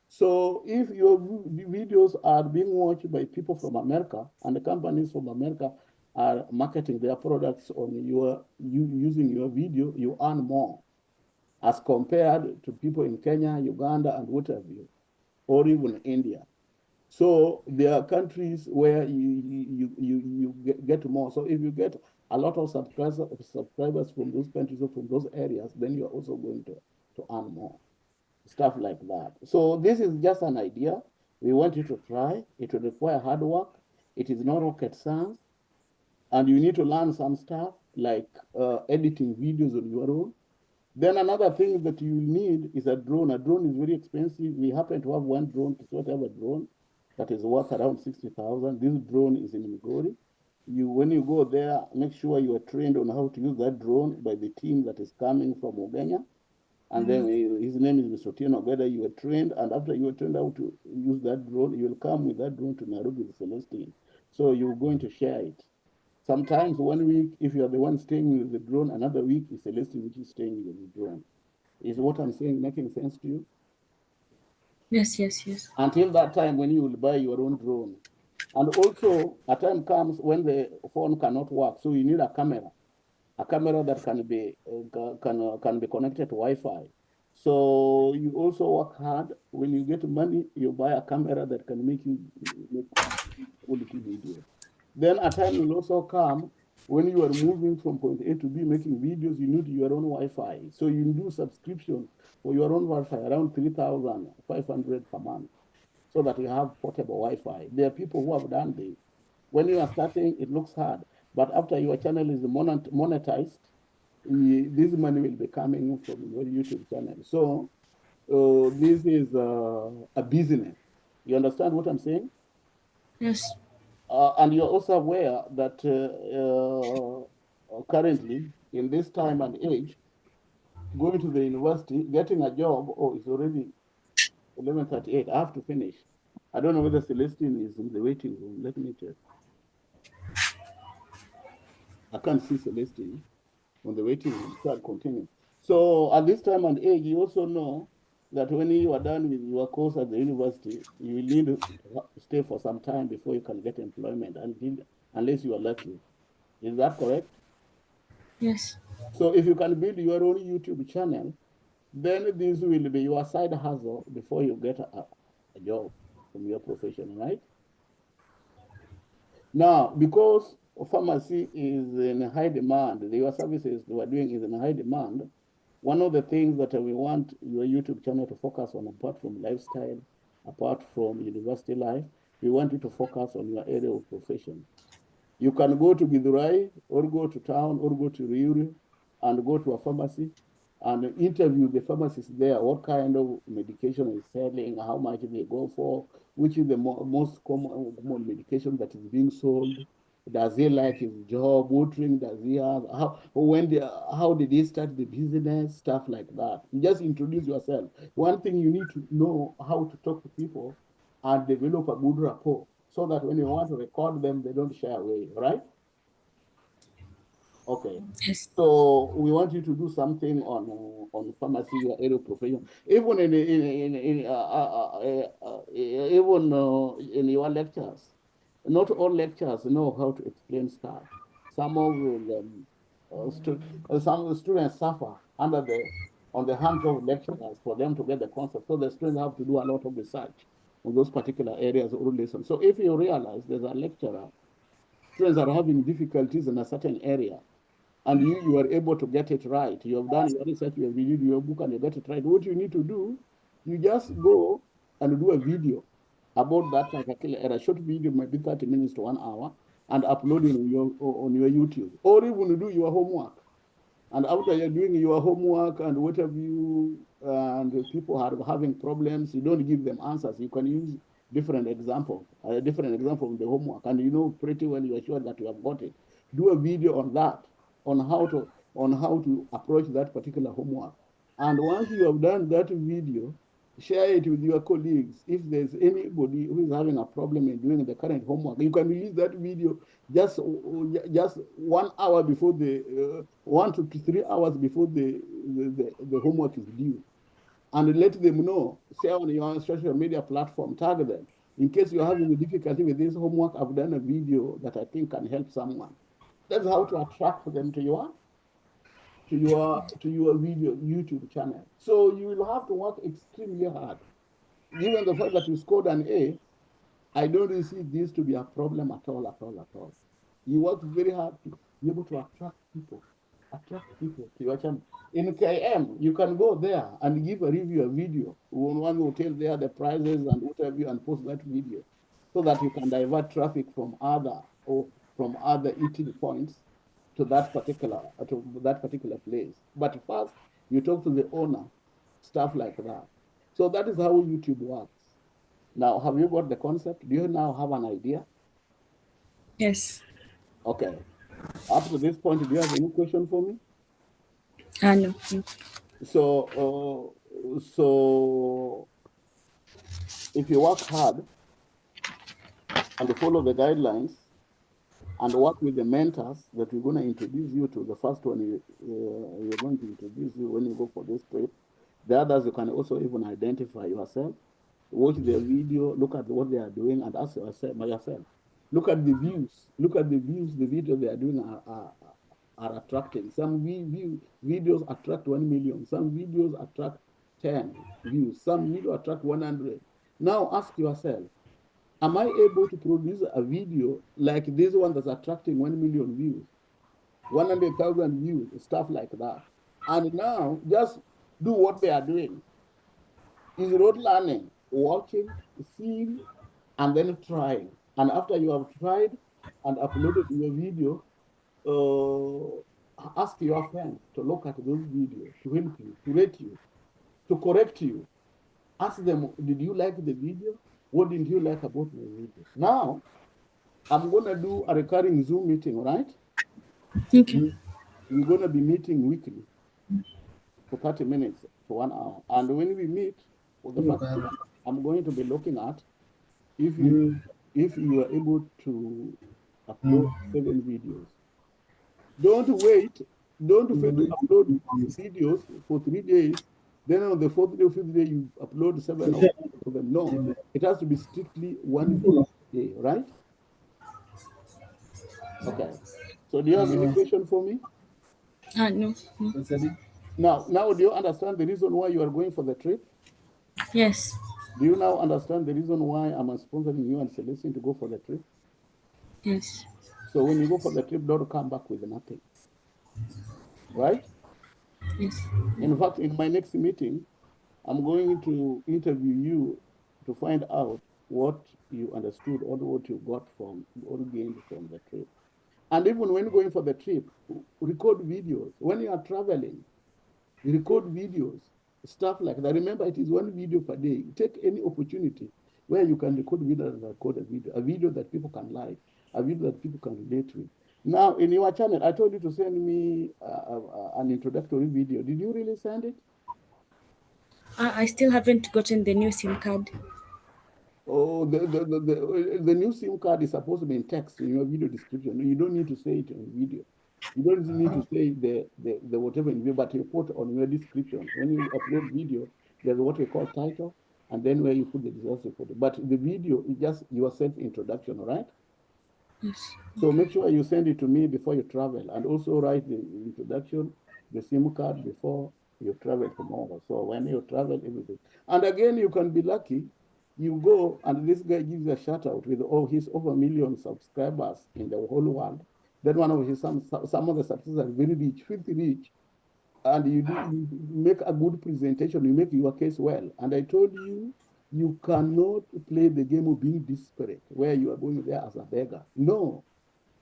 So if your videos are being watched by people from America and the companies from America are marketing their products on using your video, you earn more as compared to people in Kenya, Uganda, and what have you, or even India. So there are countries where you get more. So if you get a lot of subscribers from those countries or from those areas, then you're also going to earn more, stuff like that. So this is just an idea. We want you to try. It will require hard work. It is not rocket science. And you need to learn some stuff like editing videos on your own. Then another thing that you need is a drone. A drone is very expensive. We happen to have one drone, whatever drone, that is worth around 60,000. This drone is in Migori. When you go there, make sure you are trained on how to use that drone by the team that is coming from Uganda. And then his name is Mr. Tieno Ogeda. You are trained, and after you are trained how to use that drone, you will come with that drone to Nairobi with Celestine. So you're going to share it. Sometimes 1 week, if you are the one staying with the drone, another week is Celestine which is staying with the drone. Is what I'm saying making sense to you? Yes, yes, yes. Until that time when you will buy your own drone. And also, a time comes when the phone cannot work, so you need a camera that can be connected to Wi-Fi. So you also work hard. When you get money, you buy a camera that can make you make quality videos. Then a time will also come when you are moving from point A to B making videos, you need your own Wi-Fi. So you do subscription for your own Wi-Fi around 3,500 per month so that you have portable Wi-Fi. There are people who have done this. When you are starting, it looks hard. But after your channel is monetized, this money will be coming from your YouTube channel. So this is a business. You understand what I'm saying? Yes. And you're also aware that currently, in this time and age, going to the university, getting a job, oh, it's already 11:38. I have to finish. I don't know whether Celestine is in the waiting room. Let me check. I can't see Celestine on the waiting room, so I'll continue. So at this time and age, you also know that when you are done with your course at the university, you will need to stay for some time before you can get employment unless you are lucky. Is that correct? Yes. So if you can build your own YouTube channel, then this will be your side hustle before you get a job from your profession, right? Now, because pharmacy is in high demand, your services you are doing is in high demand, one of the things that we want your YouTube channel to focus on, apart from lifestyle, apart from university life, we want you to focus on your area of profession. You can go to Githurai or go to town or go to Riuri and go to a pharmacy and interview the pharmacist there, what kind of medication is selling, how much they go for, which is the most common medication that is being sold. Does he like his job? What training does he have? How did he start the business? Stuff like that. Just introduce yourself. One thing you need to know how to talk to people and develop a good rapport so that when you want to record them, they don't shy away, right? Okay. Yes. So we want you to do something on pharmacy, your area of profession, even even in your lectures. Not all lecturers know how to explain stuff. Some of them, some students suffer on the hands of lecturers for them to get the concept. So the students have to do a lot of research. on those particular areas or lessons. So if you realize there's a lecturer, students are having difficulties in a certain area, and you are able to get it right. You have done your research, you have reviewed your book, and you get it right. What you need to do, you just go and do a video about that particular area. Short video, maybe 30 minutes to 1 hour, and upload it on your YouTube. Or even do your homework. And after you're doing your homework and what have you, and people are having problems, you don't give them answers. You can use different example, a different example of the homework, and you know pretty well you are sure that you have got it. Do a video on that, on how to approach that particular homework. And once you have done that video, share it with your colleagues. If there's anybody who is having a problem in doing the current homework, you can release that video just 1 hour before the 1 to 3 hours before the homework is due, and let them know. Share on your social media platform, tag them. In case you're having a difficulty with this homework, I've done a video that I think can help someone. That's how to attract them to your video YouTube channel. So you will have to work extremely hard. Given the fact that you scored an A, I don't really see this to be a problem at all, at all, at all. You work very hard to be able to attract people to your channel. In KM, you can go there and give a review, a video. One will tell there the prices and whatever, and post that video so that you can divert traffic from other eating points to that particular place. But first, you talk to the owner, stuff like that. So that is how YouTube works. Now, have you got the concept? Do you now have an idea? Yes. Okay. Up to this point, do you have any question for me? No. So if you work hard and follow the guidelines and work with the mentors that we're going to introduce you to, the first one we're going to introduce you when you go for this trip. The others, you can also even identify yourself, watch their video, look at what they are doing, and ask yourself, look at the views, the video they are doing are attracting. Some videos attract 1 million, some videos attract 10 views, some video attract 100. Now ask yourself, am I able to produce a video like this one that's attracting 1 million views, 100,000 views, stuff like that? And now just do what they are doing. Is road learning, watching, seeing, and then trying. And after you have tried and uploaded your video, ask your friends to look at those videos, to help you, to rate you, to correct you. Ask them, did you like the video? What didn't you like about the video? Now, I'm going to do a recurring Zoom meeting, right? Okay. We're going to be meeting weekly for 30 minutes to 1 hour. And when we meet, for the first thing I'm going to be looking at, if you are able to upload 7 videos. Don't wait. Don't fail to upload videos for 3 days. Then on the fourth day or fifth day, you upload 7 or 8 of them. No, it has to be strictly 1 video a day, right? Okay. So do you have any question for me? No. Now, do you understand the reason why you are going for the trip? Yes. Do you now understand the reason why I'm sponsoring you and Celestine to go for the trip? Yes. So when you go for the trip, don't come back with nothing, right? Yes. In fact, in my next meeting, I'm going to interview you to find out what you understood or what you got from or gained from the trip. And even when going for the trip, record videos. When you are traveling, record videos, stuff like that. Remember, it is 1 video per day. Take any opportunity where you can record video and record a video that people can like, a video that people can relate with. Now, in your channel, I told you to send me an introductory video. Did you really send it? I still haven't gotten the new SIM card. Oh, the new SIM card is supposed to be in text in your video description. You don't need to say it in video. You don't need to say the whatever in video, but you put on your description. When you upload video, there's what we call title, and then where you put the results you put it. But the video is just your self-introduction, all right? Yes. So make sure you send it to me before you travel, and also write the introduction, the SIM card before you travel tomorrow. So when you travel, everything. And again, you can be lucky You go and this guy gives a shout out with all his over 1 million subscribers in the whole world. Then one of his some of the subscribers are very rich, filthy rich, and you make a good presentation, you make your case well. And I told you, you cannot play the game of being desperate, where you are going there as a beggar. No,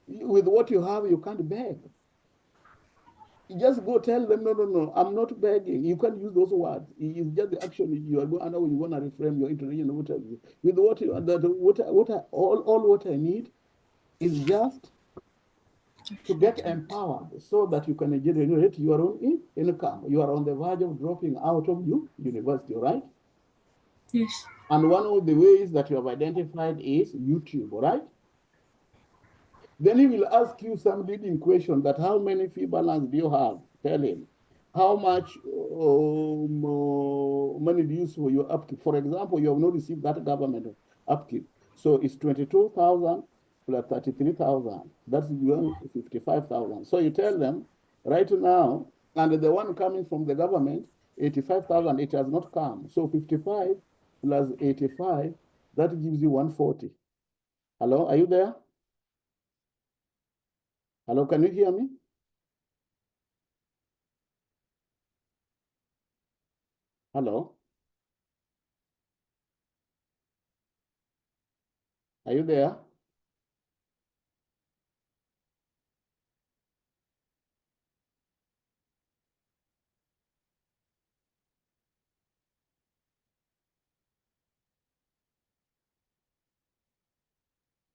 with what you have, you can't beg. You just go tell them, no, no, no, I'm not begging. You can't use those words. It's just the action you are going, and you want to reframe your intonation. With what you, all what I need is just to get empowered so that you can generate your own income. You are on the verge of dropping out of university, right? Yes. And one of the ways that you have identified is YouTube, right? Then he will ask you some leading question that how many fee balance do you have? Tell him. How much money do you use for your upkeep? For example, you have not received that government upkeep. So it's 22,000 plus 33,000. That's 55,000. So you tell them right now, and the one coming from the government, 85,000, it has not come. So 55 plus 85, that gives you 140. Hello, are you there? Hello, can you hear me? Hello, are you there?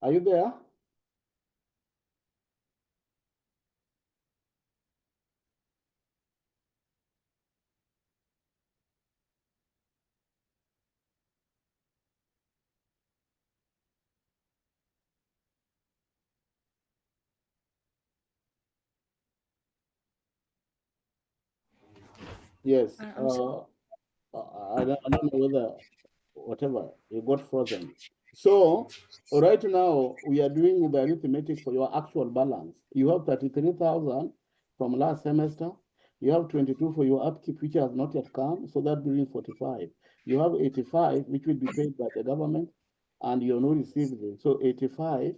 Are you there? Yes. I'm sorry. I don't know whether whatever you got frozen. So right now we are doing the arithmetic for your actual balance. You have 33,000 from last semester. You have 22 for your upkeep, which has not yet come. So that brings 45. You have 85, which will be paid by the government, and you have not received it. So 85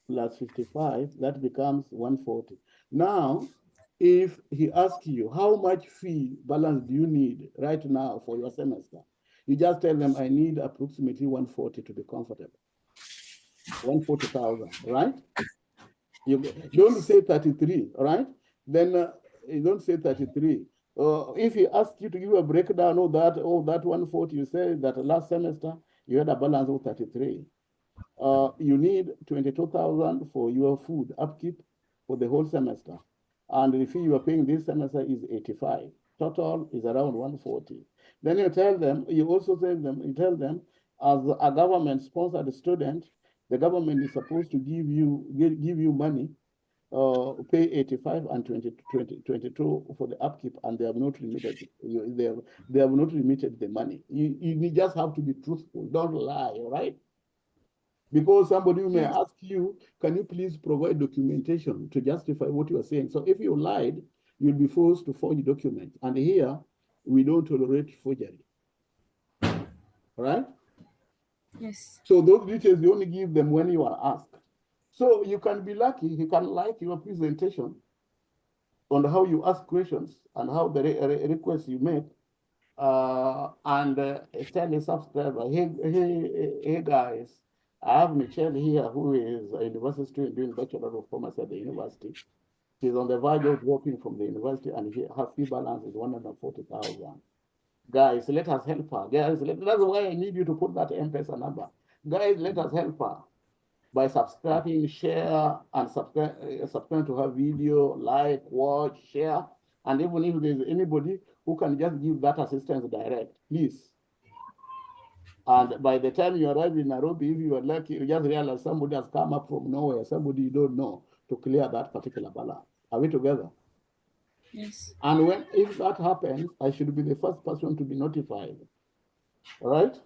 plus 55, that becomes 140. Now, if he asks you, how much fee balance do you need right now for your semester? You just tell them, I need approximately 140 to be comfortable. 140,000, right? You don't say 33, right? Then you don't say 33. If he asks you to give a breakdown of that 140, you say that last semester you had a balance of 33. You need 22,000 for your food upkeep for the whole semester. And the fee you are paying this semester is 85. Total is around 140. Then you tell them, you tell them, as a government-sponsored student, the government is supposed to give you money, pay 85 and 22 for the upkeep, and they have not remitted. They have not remitted the money. You just have to be truthful. Don't lie, all right? Because somebody may Yes. ask you, can you please provide documentation to justify what you are saying? So if you lied, you'll be forced to forge documents. And here, we don't tolerate forgery, right? Yes. So those details, you only give them when you are asked. So you can be lucky, he can like your presentation on how you ask questions and how the requests you make, and tell a subscriber, hey guys, I have Mitchel here, who is a university student doing Bachelor of Pharmacy at the university. She's on the verge of dropping from the university, and her fee balance is 140,000. Guys, let us help her. Guys, that's why I need you to put that M-Pesa number. Guys, let us help her by subscribing, share, and subscribe to her video, like, watch, share. And even if there's anybody who can just give that assistance direct, please. And by the time you arrive in Nairobi, if you are lucky, you just realize somebody has come up from nowhere, somebody you don't know, to clear that particular balance. Are we together? Yes. And if that happens, I should be the first person to be notified. All right?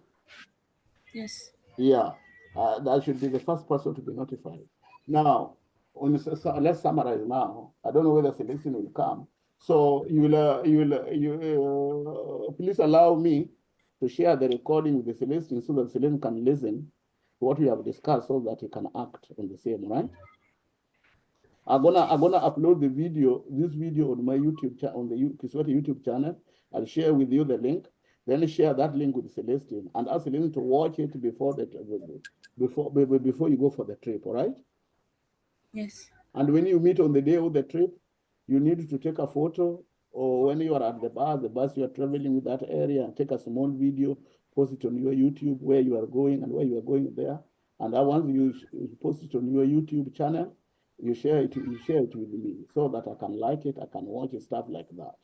Yes. Yeah, that should be the first person to be notified. Now, let's summarize now. I don't know whether selection will come. So please allow me to share the recording with the Celestine so that Celestine can listen to what we have discussed so that he can act on the same, right? I'm gonna upload the video, this video on my YouTube channel, on the KISWATE YouTube channel. I'll share with you the link. Then share that link with Celestine and ask Celestine to watch it before you go for the trip, all right? Yes. And when you meet on the day of the trip, you need to take a photo, or when you are at the bus you are traveling with that area, take a small video, post it on your YouTube where you are going and where you are going there. And once you post it on your YouTube channel, you share it with me so that I can like it, I can watch it, stuff like that.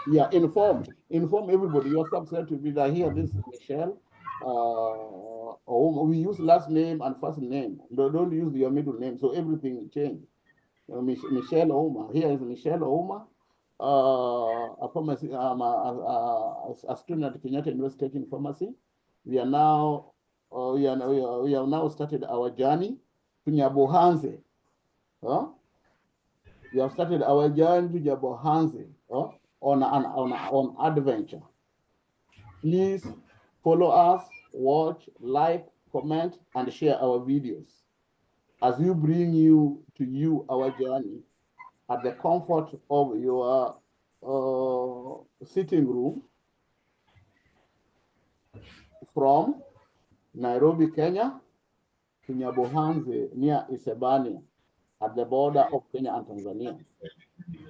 Yeah, inform everybody. Your subset will be that here, this is Mitchel. We use last name and first name. Don't use your middle name, so everything changed. Mitchel Ouma. Here is Mitchel Ouma, a pharmacy, a student at Kenyatta University taking pharmacy. We are now, we have now started our journey to Nyabohanze. We have started our journey to Nyabohanze on adventure. Please follow us, watch, like, comment, and share our videos as we bring you our journey at the comfort of your sitting room from Nairobi, Kenya to Nyabohanze near Isebania at the border of Kenya and Tanzania,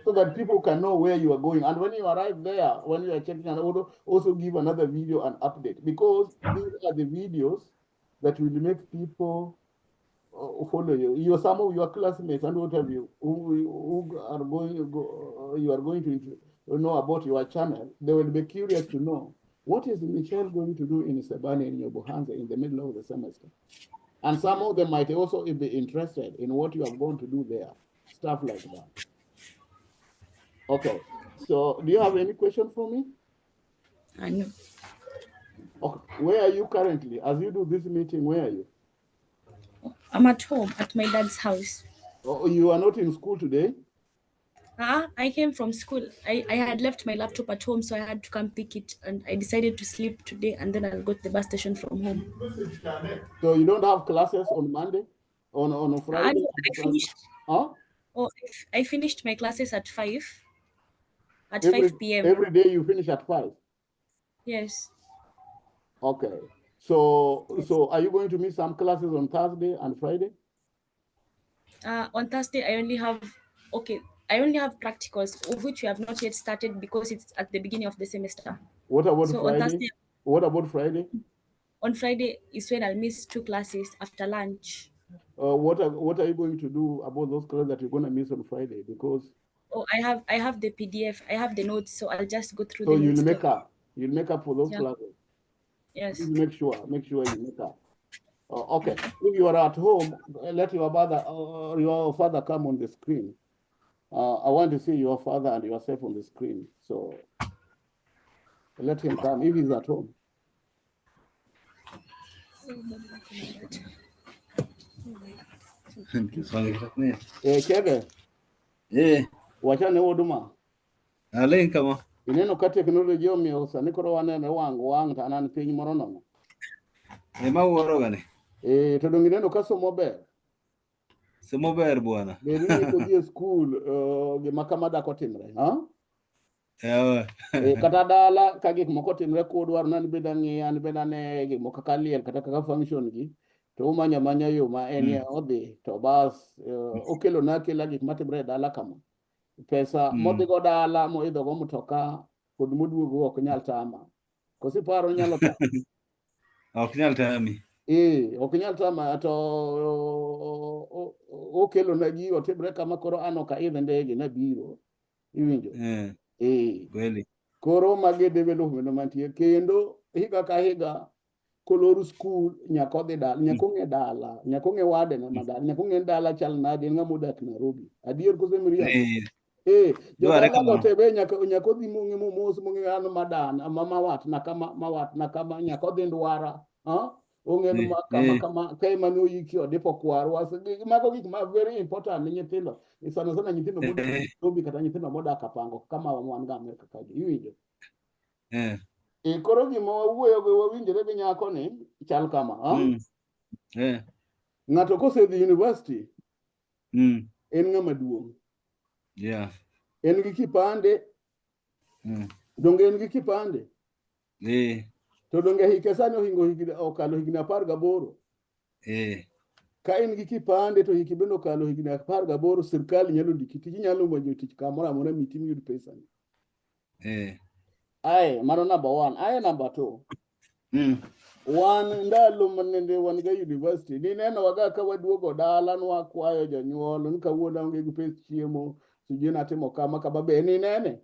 so that people can know where you are going. And when you arrive there, when you are checking, and also give another video and update, because these are the videos that will make people follow you. Some of your classmates and what have you who are you are going to know about your channel. They will be curious to know what is Mitchel going to do in Isebania in Nyabohanze in the middle of the semester. And some of them might also be interested in what you are going to do there, stuff like that. Okay, so do you have any question for me? I know. Okay, where are you currently? As you do this meeting, where are you? I'm at home at my dad's house. Oh, you are not in school today? I came from school. I had left my laptop at home, so I had to come pick it, and I decided to sleep today, and then I'll go to the bus station from home. So you don't have classes on Monday, on a Friday? I finished. Huh? Oh, I finished my classes at 5 p.m. Every day you finish at 5? Yes. Okay. So are you going to miss some classes on Thursday and Friday? On Thursday, I only have practicals, of which we have not yet started because it's at the beginning of the semester. What about So Friday? What about Friday? on Friday is when I'll miss 2 classes after lunch. What are you going to do about those classes that you're going to miss on Friday? Because Oh, I have the PDF, I have the notes, so I'll just go through so them you'll instead. make up for those Yeah. classes. Yes. Make sure you make up. Okay. If you are at home, let your father come on the screen. I want to see your father and yourself on the screen. So let him come if he's at home. Chebe, wachane oduma. Alin kama. Ineno ka teknoloji omiyo sani koro waneno wang' to an piny moro nono. Ema wuoro gani. To dong ineno ka somo ber. Somo ber bwana. Be iwinjo kodhi e skul gima kama dak otimre, ha? Kata dala ka gik moko timre kodwaro nan bed ang'i an bed ane gik moko kaka liel kata kaka function gi, to umanya manya yo ma en odhi to bas okelona akela gik matimre e dala kama. Pesa modhi go dala moidho go mtoka kod moduogo ok nyal tama. Kosiparo nyalo tama. Ok nyal tami. Ok nyal tama to okelona gigo timre kama koro an ok aidh ndege nabiro. Iwinjo? Kweli. Koro magi development mantie kendo higa ka higa kolor skul nyaka odhi dala, nyaka ong'e dala, nyaka ong'e wade na madala, nyaka ong'e dala chal nade, ng'ama odak Nairobi. Adier kose miriambo? Jodala go te be nyaka odhi mong'e mos mong'e an madan mawat na kama nyaka odhi Ndwara, ong'e kama ka ema noyiki odipo kwarwa. Mago gik ma very important ne nyithindo, sana nyithindo modak Nairobi kata nyithindo modak Kapango kama wan ga Amerika kae. Iwinjo? E koro gima wawuoyo go wawinjore gi nyako ni chal kama, ng'ato kosedhi university en ng'ama duong'. Yeah. En gi kipande. Donge en gi kipande? To donge hike sani okalo higni 18? Ka en gi kipande to hiki bende okalo higni 18, sirkal nyalo ndiki tich, nyalo manyo tich kamoro amora mitimi yud pesa ni. Aye, mano number 1. Aye, number 2. Wan ndalo manende wan ga university, nineno waga ka waduogo dala nwakwayo jonyuol ni kawuono onge gi pes chiemo, sijui natimo kama be ninene?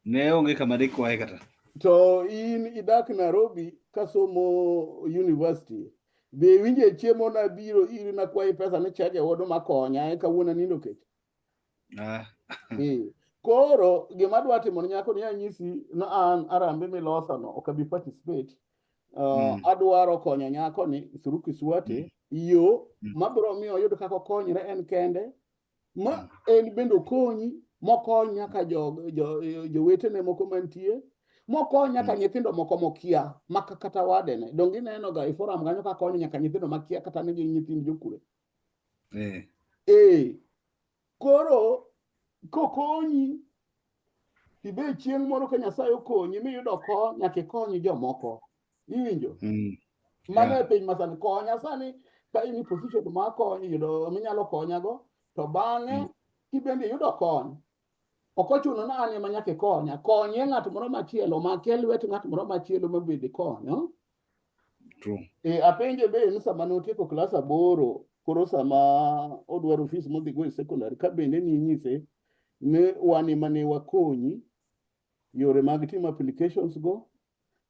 Ne onge kama dikwaye kata. To in idak Nairobi kasomo university, be winje chiemo na biro iri na kwayi pesa ni chaje wodo makonya kawuono nindo kech. Koro gima dwa timo nyako ni anyisi na an arambe milosa no okabi participate. Adwaro konyo nyako ni through KISWATE, yo mabro miyo oyud kaka okonyre en kende, ma en bendo konyi mokony nyaka jowetene moko mantie, mokony nyaka nyithindo moko mokia maka kata wadene. Donge ineno ga iforum kanyo ka konyo nyaka nyithindo makia kata nigi nyithind jokure. Koro kokonyi tibe chieng' moro ka Nyasaye okonyi miyudo kony, nyaka ikony jomoko. Iwinjo? Mano e piny masani. Konya sani ka in position ma konyi yudo minyalo konyago, to bang'e kibende yudo kony. Ok ochuno na an ema nyaka ikonya. Konye ng'at moro machielo, makie lwet ng'at moro machielo mabende konyo. Apenje be ni sama notieko klas 8, koro sama odwaro fees modhi go e secondary, ka bende ni nyise ne wan ema ne wakonyi yore mag timo applications go.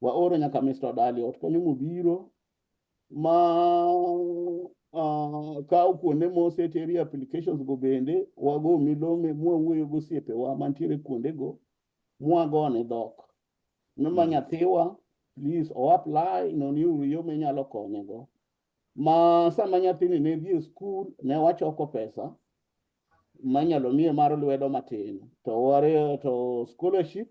Waoro nyaka Mr. Daliot kanyo mobiro ma ka kuonde moseteri applications go bende wago milome mwawuoyo go osiepewa mantiere kuonde go mwagone dhok. Noma nyathiwa please o apply non yuru yo minyalo konyego. Ma sama nyathini ne dhi e skul ne wachoko pesa manyalo miye mar lwedo matin. To ware to scholarship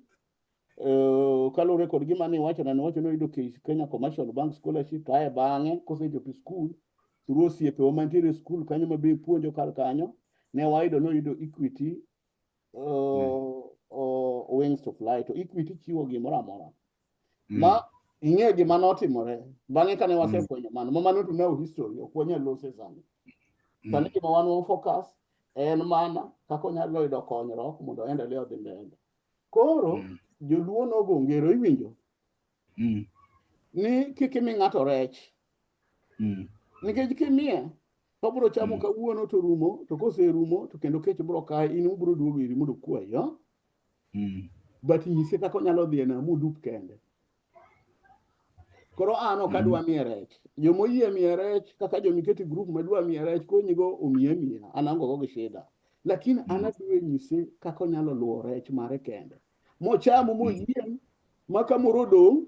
kalure kod gima ni wacho na wacho no yudo Kenya Commercial Bank scholarship kae bang'e kosechopo skul through osiepe wa mantiere skul kanyo mabe puonjo kar kanyo ne wayudo no yudo Equity wings to fly. To Equity chiwo gimoro amora ma ing'e gima notimore bang'e kane wasefwenyo mano mano to now history ok wanyal lose sani. Sani gima wan focus en mana kako nyalo yudo konyruok mondo endelee odhi mbele. Koro joluo nogo ngero, iwinjo? Ni kik imi ng'ato rech. Nikech kimiye to bro chamo kawuono to rumo, to koserumo to kendo kech bro kae, in ubro duogo iri mondo kwayi. But nyise kaka onyalo dhi na mudup kende. Koro an ok adwa miye rech. Jomoyie miye rech kaka jomiketi group madwa miye rech konyigo omiye miya, an ango go gi shida. Lakini an adwa nyise kaka onyalo luwo rech mare kende. Mochamo moyieng' ma kamoro dong'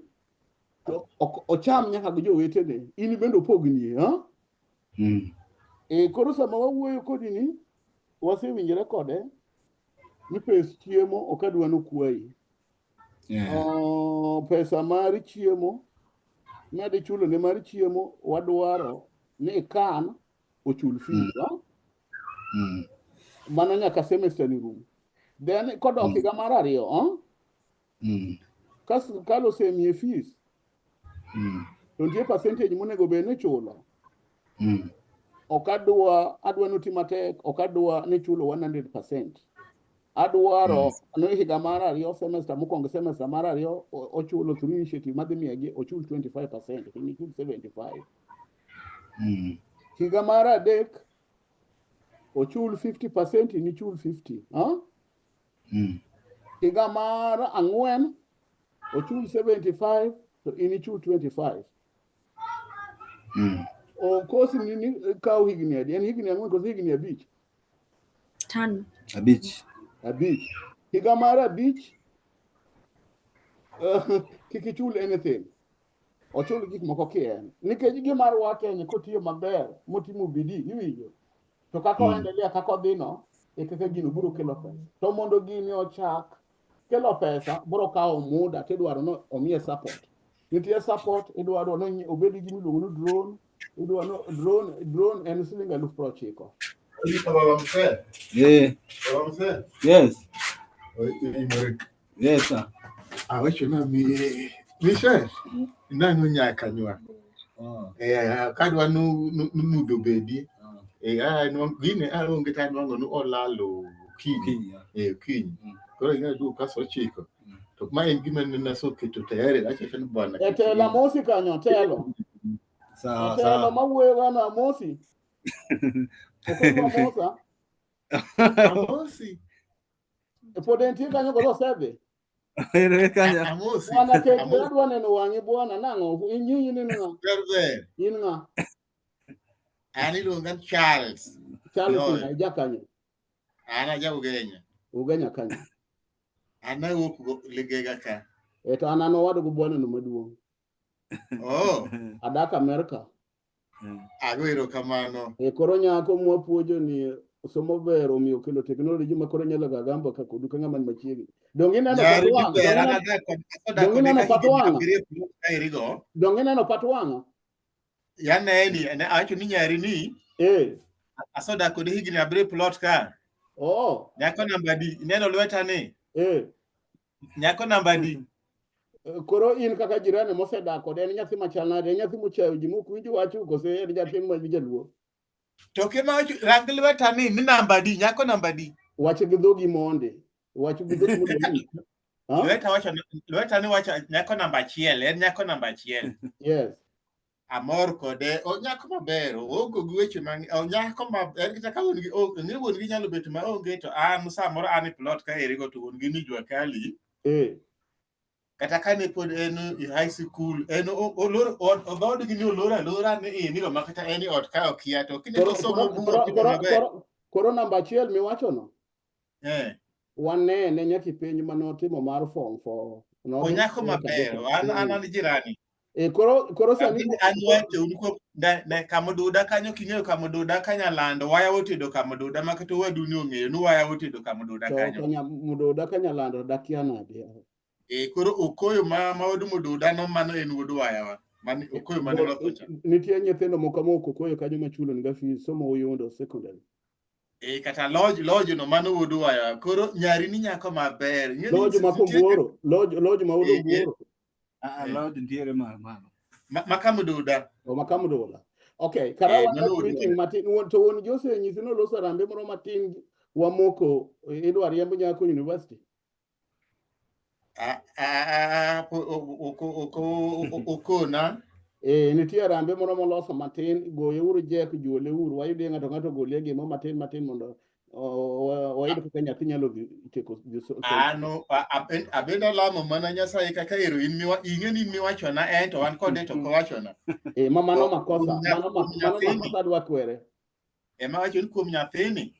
to ocham nyaka gi jowetene, in bende opognie. Koro sama wawuoyo kodi ni wasewinjore kode ni pes chiemo ok adwa nokwayi. Pesa mar chiemo nade chulo ne mar chiemo wadwaro ni kan ochul fees. Mano nyaka semester ni rum. Then kodok higa mar 2 kalo semiye fees to nitie percentage monego bed ni chulo. Ok adwa noti matek, ok adwa ni chulo 100%. Adwaro no higa mar 2 semester mokwongo, semester mar 2 ochulo through initiative madhi miyagi ochul 25%, kini chul 75. Higa mar 3 ochul 50%, ni chul 50. Higa mar 4 ochul 75 to ini chul 25. Kosi ni kaw higni adi? En higni 4 kosi higni 5? 5. Higa mar 5 kik ichul anything. Ochul gik moko kien. Nikech gimar wa Kenya kotiyo maber, motimo bidii, iwinjo. To kaka oendelea kaka odhino, kaka gino biro kelo pesa. To mondo gini ochak, kelo pesa bro kawo muda tidwaro no omiye support. Nitie support idwaro no obedi gi miluongo ni drone, idwaro no drone en siling 90,000. Yeah. Yes. Yes, sir. Michel, nangu nyaka nywa. Kadwa nudo bedi. Gine aonge ta nwango nu olalo kiny. Kiny. Koro ina du kaso chiko. To ma en gima naso keto tayari acha ni bwana. Etela mosi kanyo telo. Telo mawuoyo wana mosi. Okwa mosa. Amosi. Podenti kanyo golo sebe. Amosi. Wana keti adwa neno wangi bwana nango inyi nga. Verbe. Nga. Ani lungan Charles. Charles na jakanyo. Ana ja Ugenya. Ugenya kanyo. Ana wuok ligega ka. Eto anano wadu go bwana no maduong. Oh. Adak America. Agwero kamano. Koro nyako mwapuojo ni somo bero miyo kelo teknoloji ma koro nyalo gagamba ka kudu ka ng'ama machiegni. Dongi neno patwanga. Dongi neno patwanga. Dongi neno patwanga. Yaneni acho ni nyari ni asoda kode higni abre plot ka. Oh. Nyako namba di neno lweta ni. Nyako namba di. Koro in kaka jirani mosedak kode en nyathi machal nade, en nyathi mochayo ji mokwinjo wacho kose en jateng' ma jaluo. To kema rang lweta ni namba di, nyako namba di. Wacho gi dhogi monde. Wacho gi dhogi monde. Lweta ni wacho nyako namba 1, en nyako namba 1. Yes. Amor kode, o nyako maber, ogo gi weche mang, o nyako maber, kata ka won gi ne won gi nyalo bet ma onge to an samoro an plot ka erigo to won gi ni jwa kali. Kata ka ne pod en high school en olor odod gi ni olora ni ni ma kata en ot ka okia to kine ko somo koro namba 1 miwacho no. Wane ne nyaki penj manotimo mar form 4. O nyako maber, an jirani. Koro sani anwacho unko ne kamoduda kanyo king'eyo kamoduda Kanyalando waya otedo kamoduda makato wadu ni ong'eyo ni waya otedo kamoduda kanyo. To Mududa Kanyalando dakia nade. Koro Okoyo ma wadu Mududa no mano en wudu waya wa. Mani Okoyo mane lokocha. Nitie nyithindo moko moko Okoyo kanyo machulo nga fees somo Uyundo secondary. Kata lodge no mano wudu waya. Koro nyari ni nyako maber. Lodge ma Kombuoro, lodge ma wudu Kombuoro. Lodge ntiere malo. Makamududa. Makamududa. Okay, kara wana meeting Martin to won Jose nyisino loso rambe moro matin wamoko idwa riembo nyako university. Okona. Nitie rambe moro moloso matin goye uru jek juole uru wayude ng'ato golie gimo matin mondo wayud kaka nyathi nyalo teko. Ano abenda lamo mana Nyasaye kaka ero ing'eni miwacho na en to wan kode to kowacho na. Mano makosa dwa kwere. Ema wacho ni kuom nyathini.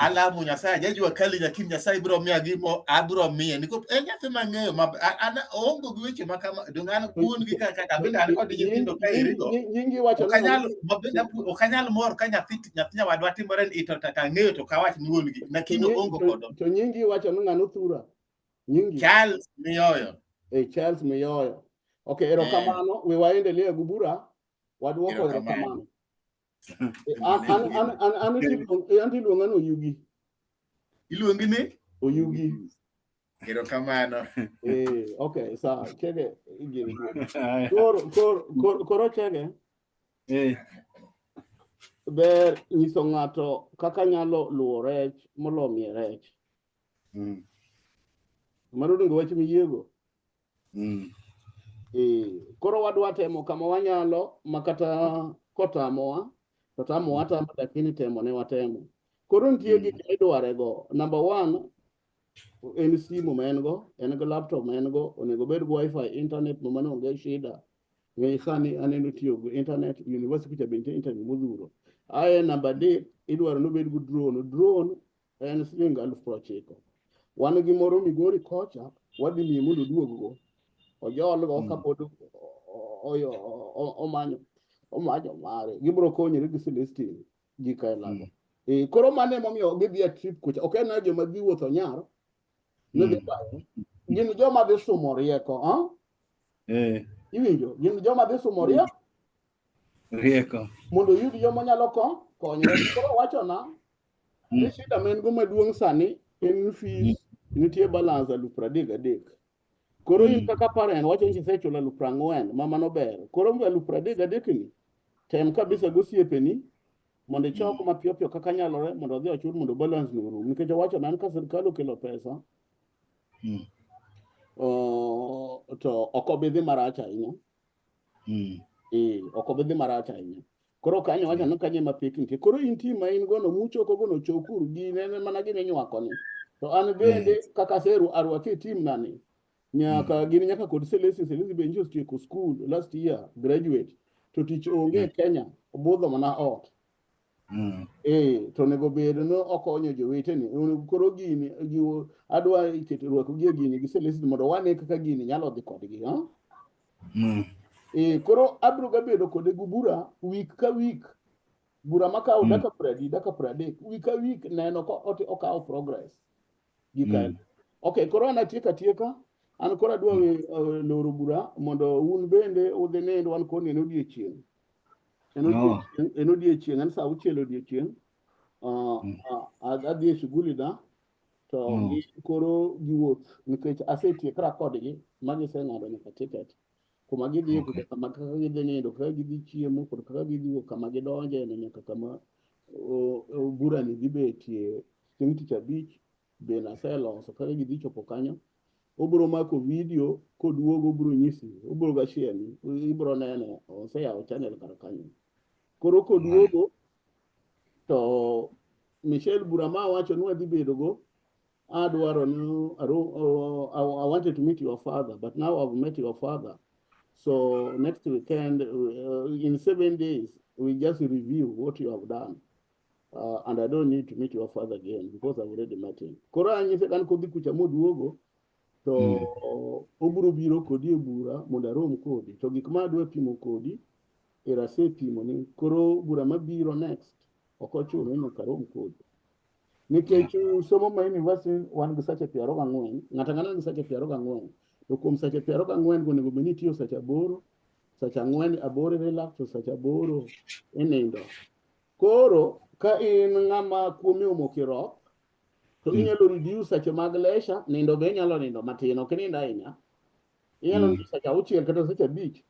Alamo Nyasaye jajua kali lakini Nyasaye biro miya gimo abiro miye niko nyathi mang'eyo ana ongo gi weche makama dongana kuon gi kaka abenda an kod nyithindo ka irigo. Nyingi wacho okanyal mor ka nyathi nyawadwa timore ni to ng'eyo to kawach ni wuon gi lakini ongo kodo. To nyingi wacho ni ng'ano thura. Nyingi Charles Miyoyo. Charles Miyoyo. Okay, erokamano we waendelee gubura wadwoko erokamano. Anti luongano Oyugi. Iluongi ni? Oyugi. Erokamano. Okay, sawa. Chege igiri. Koro chege. Ber nyiso ng'ato kaka nyalo luwo rech molomie rech. Mano dongo wach miyiego. Koro wadwa temo kama wanyalo makata kotamowa to tamowa lakini temo ne watemo. Koro nitie gik midware go. Number 1 en simu ma en go laptop ma en go onego bed go wifi internet no mano onge shida. Ngai sani aneno tiyo go internet university cha bente internet modhuro. Number 3 idwaro no bed go drone en siling 9,000. Wan gi moro Migori kocha wadhi miye mondo duog go. Ojol go kapod omanyo mare gibro konyore gi Celestine gikaelago. Koro mane momiyo gidhi a trip kucha. Ok en joma dhi wuotho nyar Nodhi bayo. Gin joma dhi somo rieko, iwinjo? Gin joma dhi somo rieko mondo yud joma nyalo konyre. Koro wachona ni shida ma en go maduong' sani en fees nitie balance 33,000. Koro in kaka parent wacho ni isechulo 40,000 mama no ber. Koro 33,000 ni tem kabisa gosiepeni mondo ichok mapiyo piyo kaka nyalore mondo odhi ochul mondo balance no rum. Nikech wacho nan ka sirkal okelo pesa to ok obi dhi marach ahinya. Ok obi dhi marach ahinya. Koro kanyo wacho ni kanye mapek nitie. Koro inti ma in gono muchoko gono chokuru gi nene mana gini nywako ni. To an bende kaka seru arwaki team nani. Nyaka gini nyaka kod Celeste be njo tieko school last year graduate to tich onge Kenya obudho mana ot. To nego bed no okonyo joweteni. Koro gini adwa iketo rwako gi gini gi Celeste mondo wane kaka gini nyalo dhi kodgi, koro abro gabedo kode gubura week ka week. Bura makao daka 30 week ka week neno ko okawo progress gikael. Okay, koro atieka an koro adwa loro bura mondo un bende udhi nindo wan koni en odiechieng'. En odiechieng' en sa 6 odiechieng'. Adhi e shughuli na to koro giwuoth nikech asetiekra kodgi magiseng'ado nyaka ticket kuma gidhi kama kaka gidhi nindo, kaka gidhi chiemo kod kaka gidhi kama gidonje nyaka kama bura ni dhi betie chieng' tich abich be naseloso kaka gidhi chopo kanyo. Obro mako video koduogo obro nyisi, obro ga share ni, ibro nene oseyawo channel kar kanyo. Koro koduogo to Michelle Burama wacho ni wadhi bedo go adwaro ni I wanted to meet your father but now I've met your father. So next weekend, in 7 days, we just review what you have done. And I don't need to meet your father again because I've already met him. Koro anyise kan kodhi kucha moduogo to obro biro kodi e bura mondo arom kodi. To gik ma adwa pimo kodi asepimo ni. Koro bura mabiro next ok ochuno ni nyaka rom kodi. Nikech somo ma university wan gi sache 24, ng'ato ang'ata gi sache 24. To kuom sache 24 go nego beni tiyo sache 8, sache 4 relax to sache 8 inindo. Koro ka in ng'ama kuomi omokiro to inyalo reduce sache mag leisure, nindo be inyalo nindo matin, ok nindo ahinya. Inyalo nindo sache 6 kata sache 5.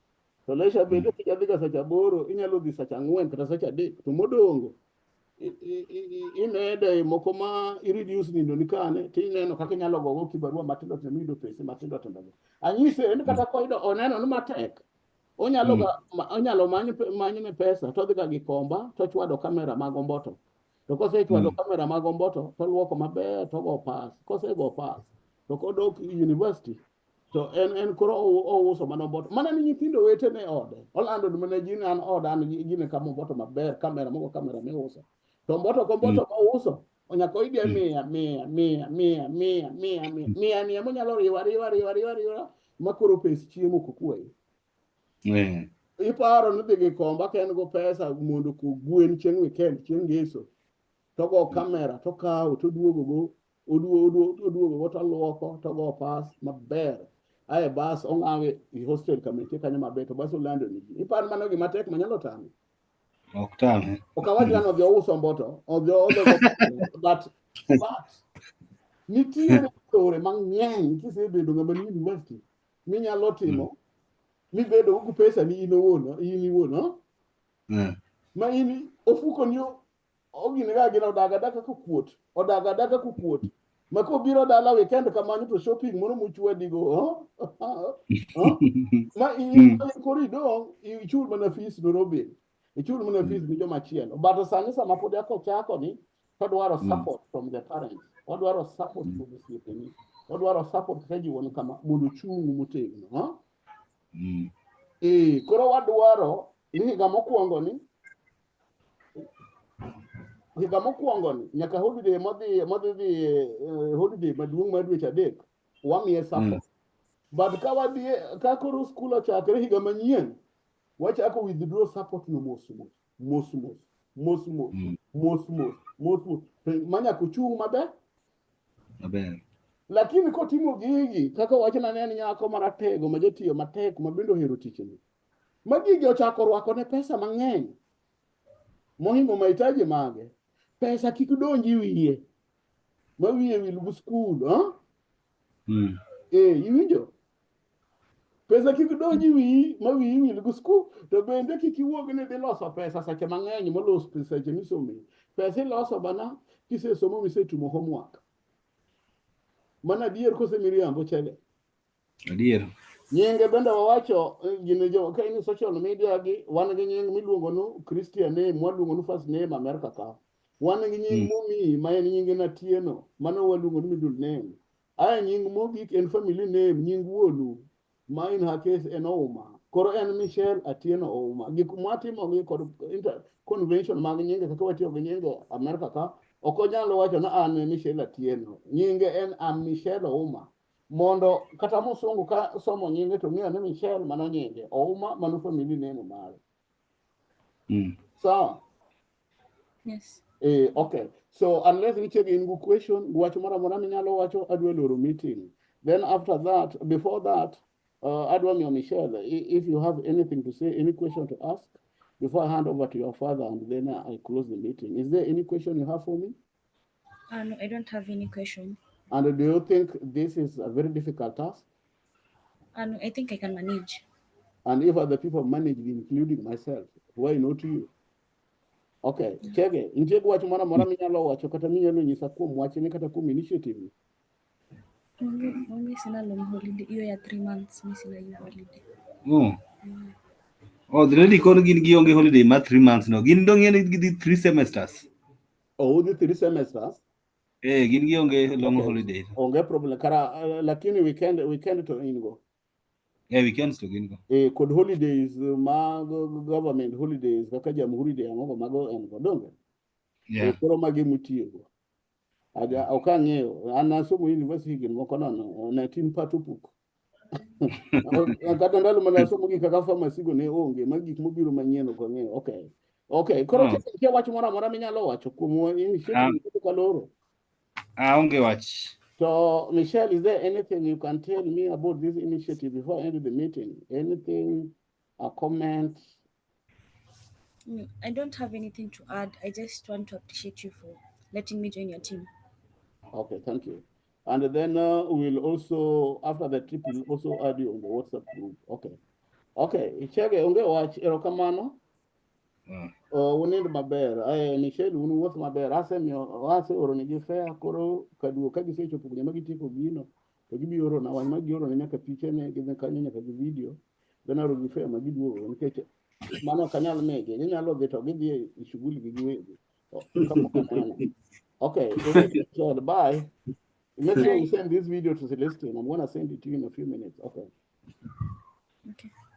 To leisure bende kijadhi ga sache 8 inyalo dhi sache 4 kata sache 3. To modongo imede moko ma i-reduce nindo ni kane tineno kaka inyalo gogo kibarua matindo tindo mido pesa matindo tindo. Anyise en kata koido oneno ni matek. Onyalo manyne pesa to odhi gi komba to chwado kamera mag omboto. To kosechwado kamera mag omboto to luoko maber to go pass. Kosego pass to kodok university to en koro ouso mana omboto. Mana ni nyithindo wetene ode. Olando mana jini an oda an gine kama omboto maber, kamera mogo kamera miuso. To omboto komboto mauso onyako ide 100 ni monyalo riwa makoro pes chiemo kokuoyi. Iparo ni dhi gi komba ka en go pesa mondo kogwen chieng' weekend chieng' ngeso to go kamera to kawo to duogo go oduogo go to luoko to go pass maber. Ae bas ong'awe i hostel kamitie kanyo maber to bas olando ni. Iparo mano gima tek manyalo tame. Ok tame. Okawaji ano odhi ouso mboto, odhi but nitiere yore mang'eny kisebedo ng'ama ni university minyalo timo mibedo gi pesa ni in iwuon, ma in ofuko ni ogine ga gina odaga kukuot ma kobiro dala weekend kamanyo to shopping moro mochwadi go ma in korido ichul mana fees Nairobi. Ichul mana fees ni joma chielo. But sani sama pod chako ni odwaro support from the parents. Odwaro support from the siepeni. Odwaro support kaka jiwon kama mondo chung motegno. Koro wadwaro ni higa mokwongo ni nyaka holiday modhi holiday maduong' mar dweche 3 wamiye support. But ka wadhi ka koro school ochakre higa manyien wachako withdraw support no mos. Manya kuchung maber. Lakini kotimo gigi kaka wachona ne en nyako maratego ma jatiyo matek ma bende ohero tichni. Ma gigi ochako rwako ne pesa mang'eny mohingo mahitaji mage. Pesa kik donji wiye. Ma wiye wil gu skul, iwinjo? Pesa kik donji wiyi ma wiyi wil gu skul. To bende kik iwuog ni dhi loso pesa seche mang'eny molos seche misome. Pesa iloso bana kisesomo misetimo homework. Mana adier kose miriambo chege. Adier. Nyinge bende wawacho gine jo ka in social media gi wan gi nying miluongo no Christian name, waluongo no first name America ka. Wan gi nying momi ma en nying na Tieno, mano waluongo no middle name. Aya nying mogik en family name, nying wuonu ma in her case en Ouma. Koro en Mitchel Atieno Ouma. Gik mwatimo gi kod convention mag nyinge kaka watiyo gi nyinge America ka, ok onyalo wacho na an Mitchel Atieno. Nyinge en Mitchel Ouma. Mondo kata musungu ka somo nyinge to ng'eyo ni Mitchel mano nyinge, Ouma mano family name mare. Sawa? Yes. Okay. So unless we check in good question, watch mara minyalo wacho adwa loro meeting. Then after that, before that, adwa miyo Mitchel, if you have anything to say, any question to ask, before I hand over to your father and then I close the meeting. Is there any question you have for me? No, I don't have any question. And do you think this is a very difficult task? No, I think I can manage. And if other people manage, including myself, why not you? Okay, chege, nje kwa chumara mara minyalo wacho kata minyalo nyisa kuom wachni kata kuom initiative. Mimi sina long holiday, hiyo ya 3 months, mimi sina hiyo holiday. The lady kono gin gi onge holiday ma 3 months no. Gin dong yen gi 3 semesters. Oh, the 3 semesters? Gin gi onge long holiday. Onge problem kara lakini weekend to ingo. Weekends to gin go. Kod holidays mag government holidays kaka jamhuri de ango mago en go donge. Koro magi mutiyo. Aja okang'eyo an asomo university gin moko nono 19 patupuk. Kata ndalo mana asomo gi kaka pharmacy go ne onge mag gik mobiro manyien ok ang'eyo. Okay, koro kia wach moro amora minyalo wacho kuom initiative kaloro. Onge wach. So, Mitchel, is there anything you can tell me about this initiative before I end the meeting? Anything, a comment? No, I don't have anything to add. I just want to appreciate you for letting me join your team. Okay, thank you. And then we'll also, after the trip, we'll also add you on the WhatsApp group. Okay, Chege, unge watch erokamano. Unind maber. Mitchel, unu wuoth maber. Ase oro nigi fare koro kaduo ka gisechopo kunya magitieko gino. To gibiro oro na wany magioro ne nyaka pichene gi kanyo nyaka gi video. Then aro gi fare magiduogo nikech mano kanyal mege. Ginyalo dhi to gidhi e shughuli gi giwegi. Okay, bye. Make sure you send this video to Celestine. I'm going to send it to you in a few minutes. Okay.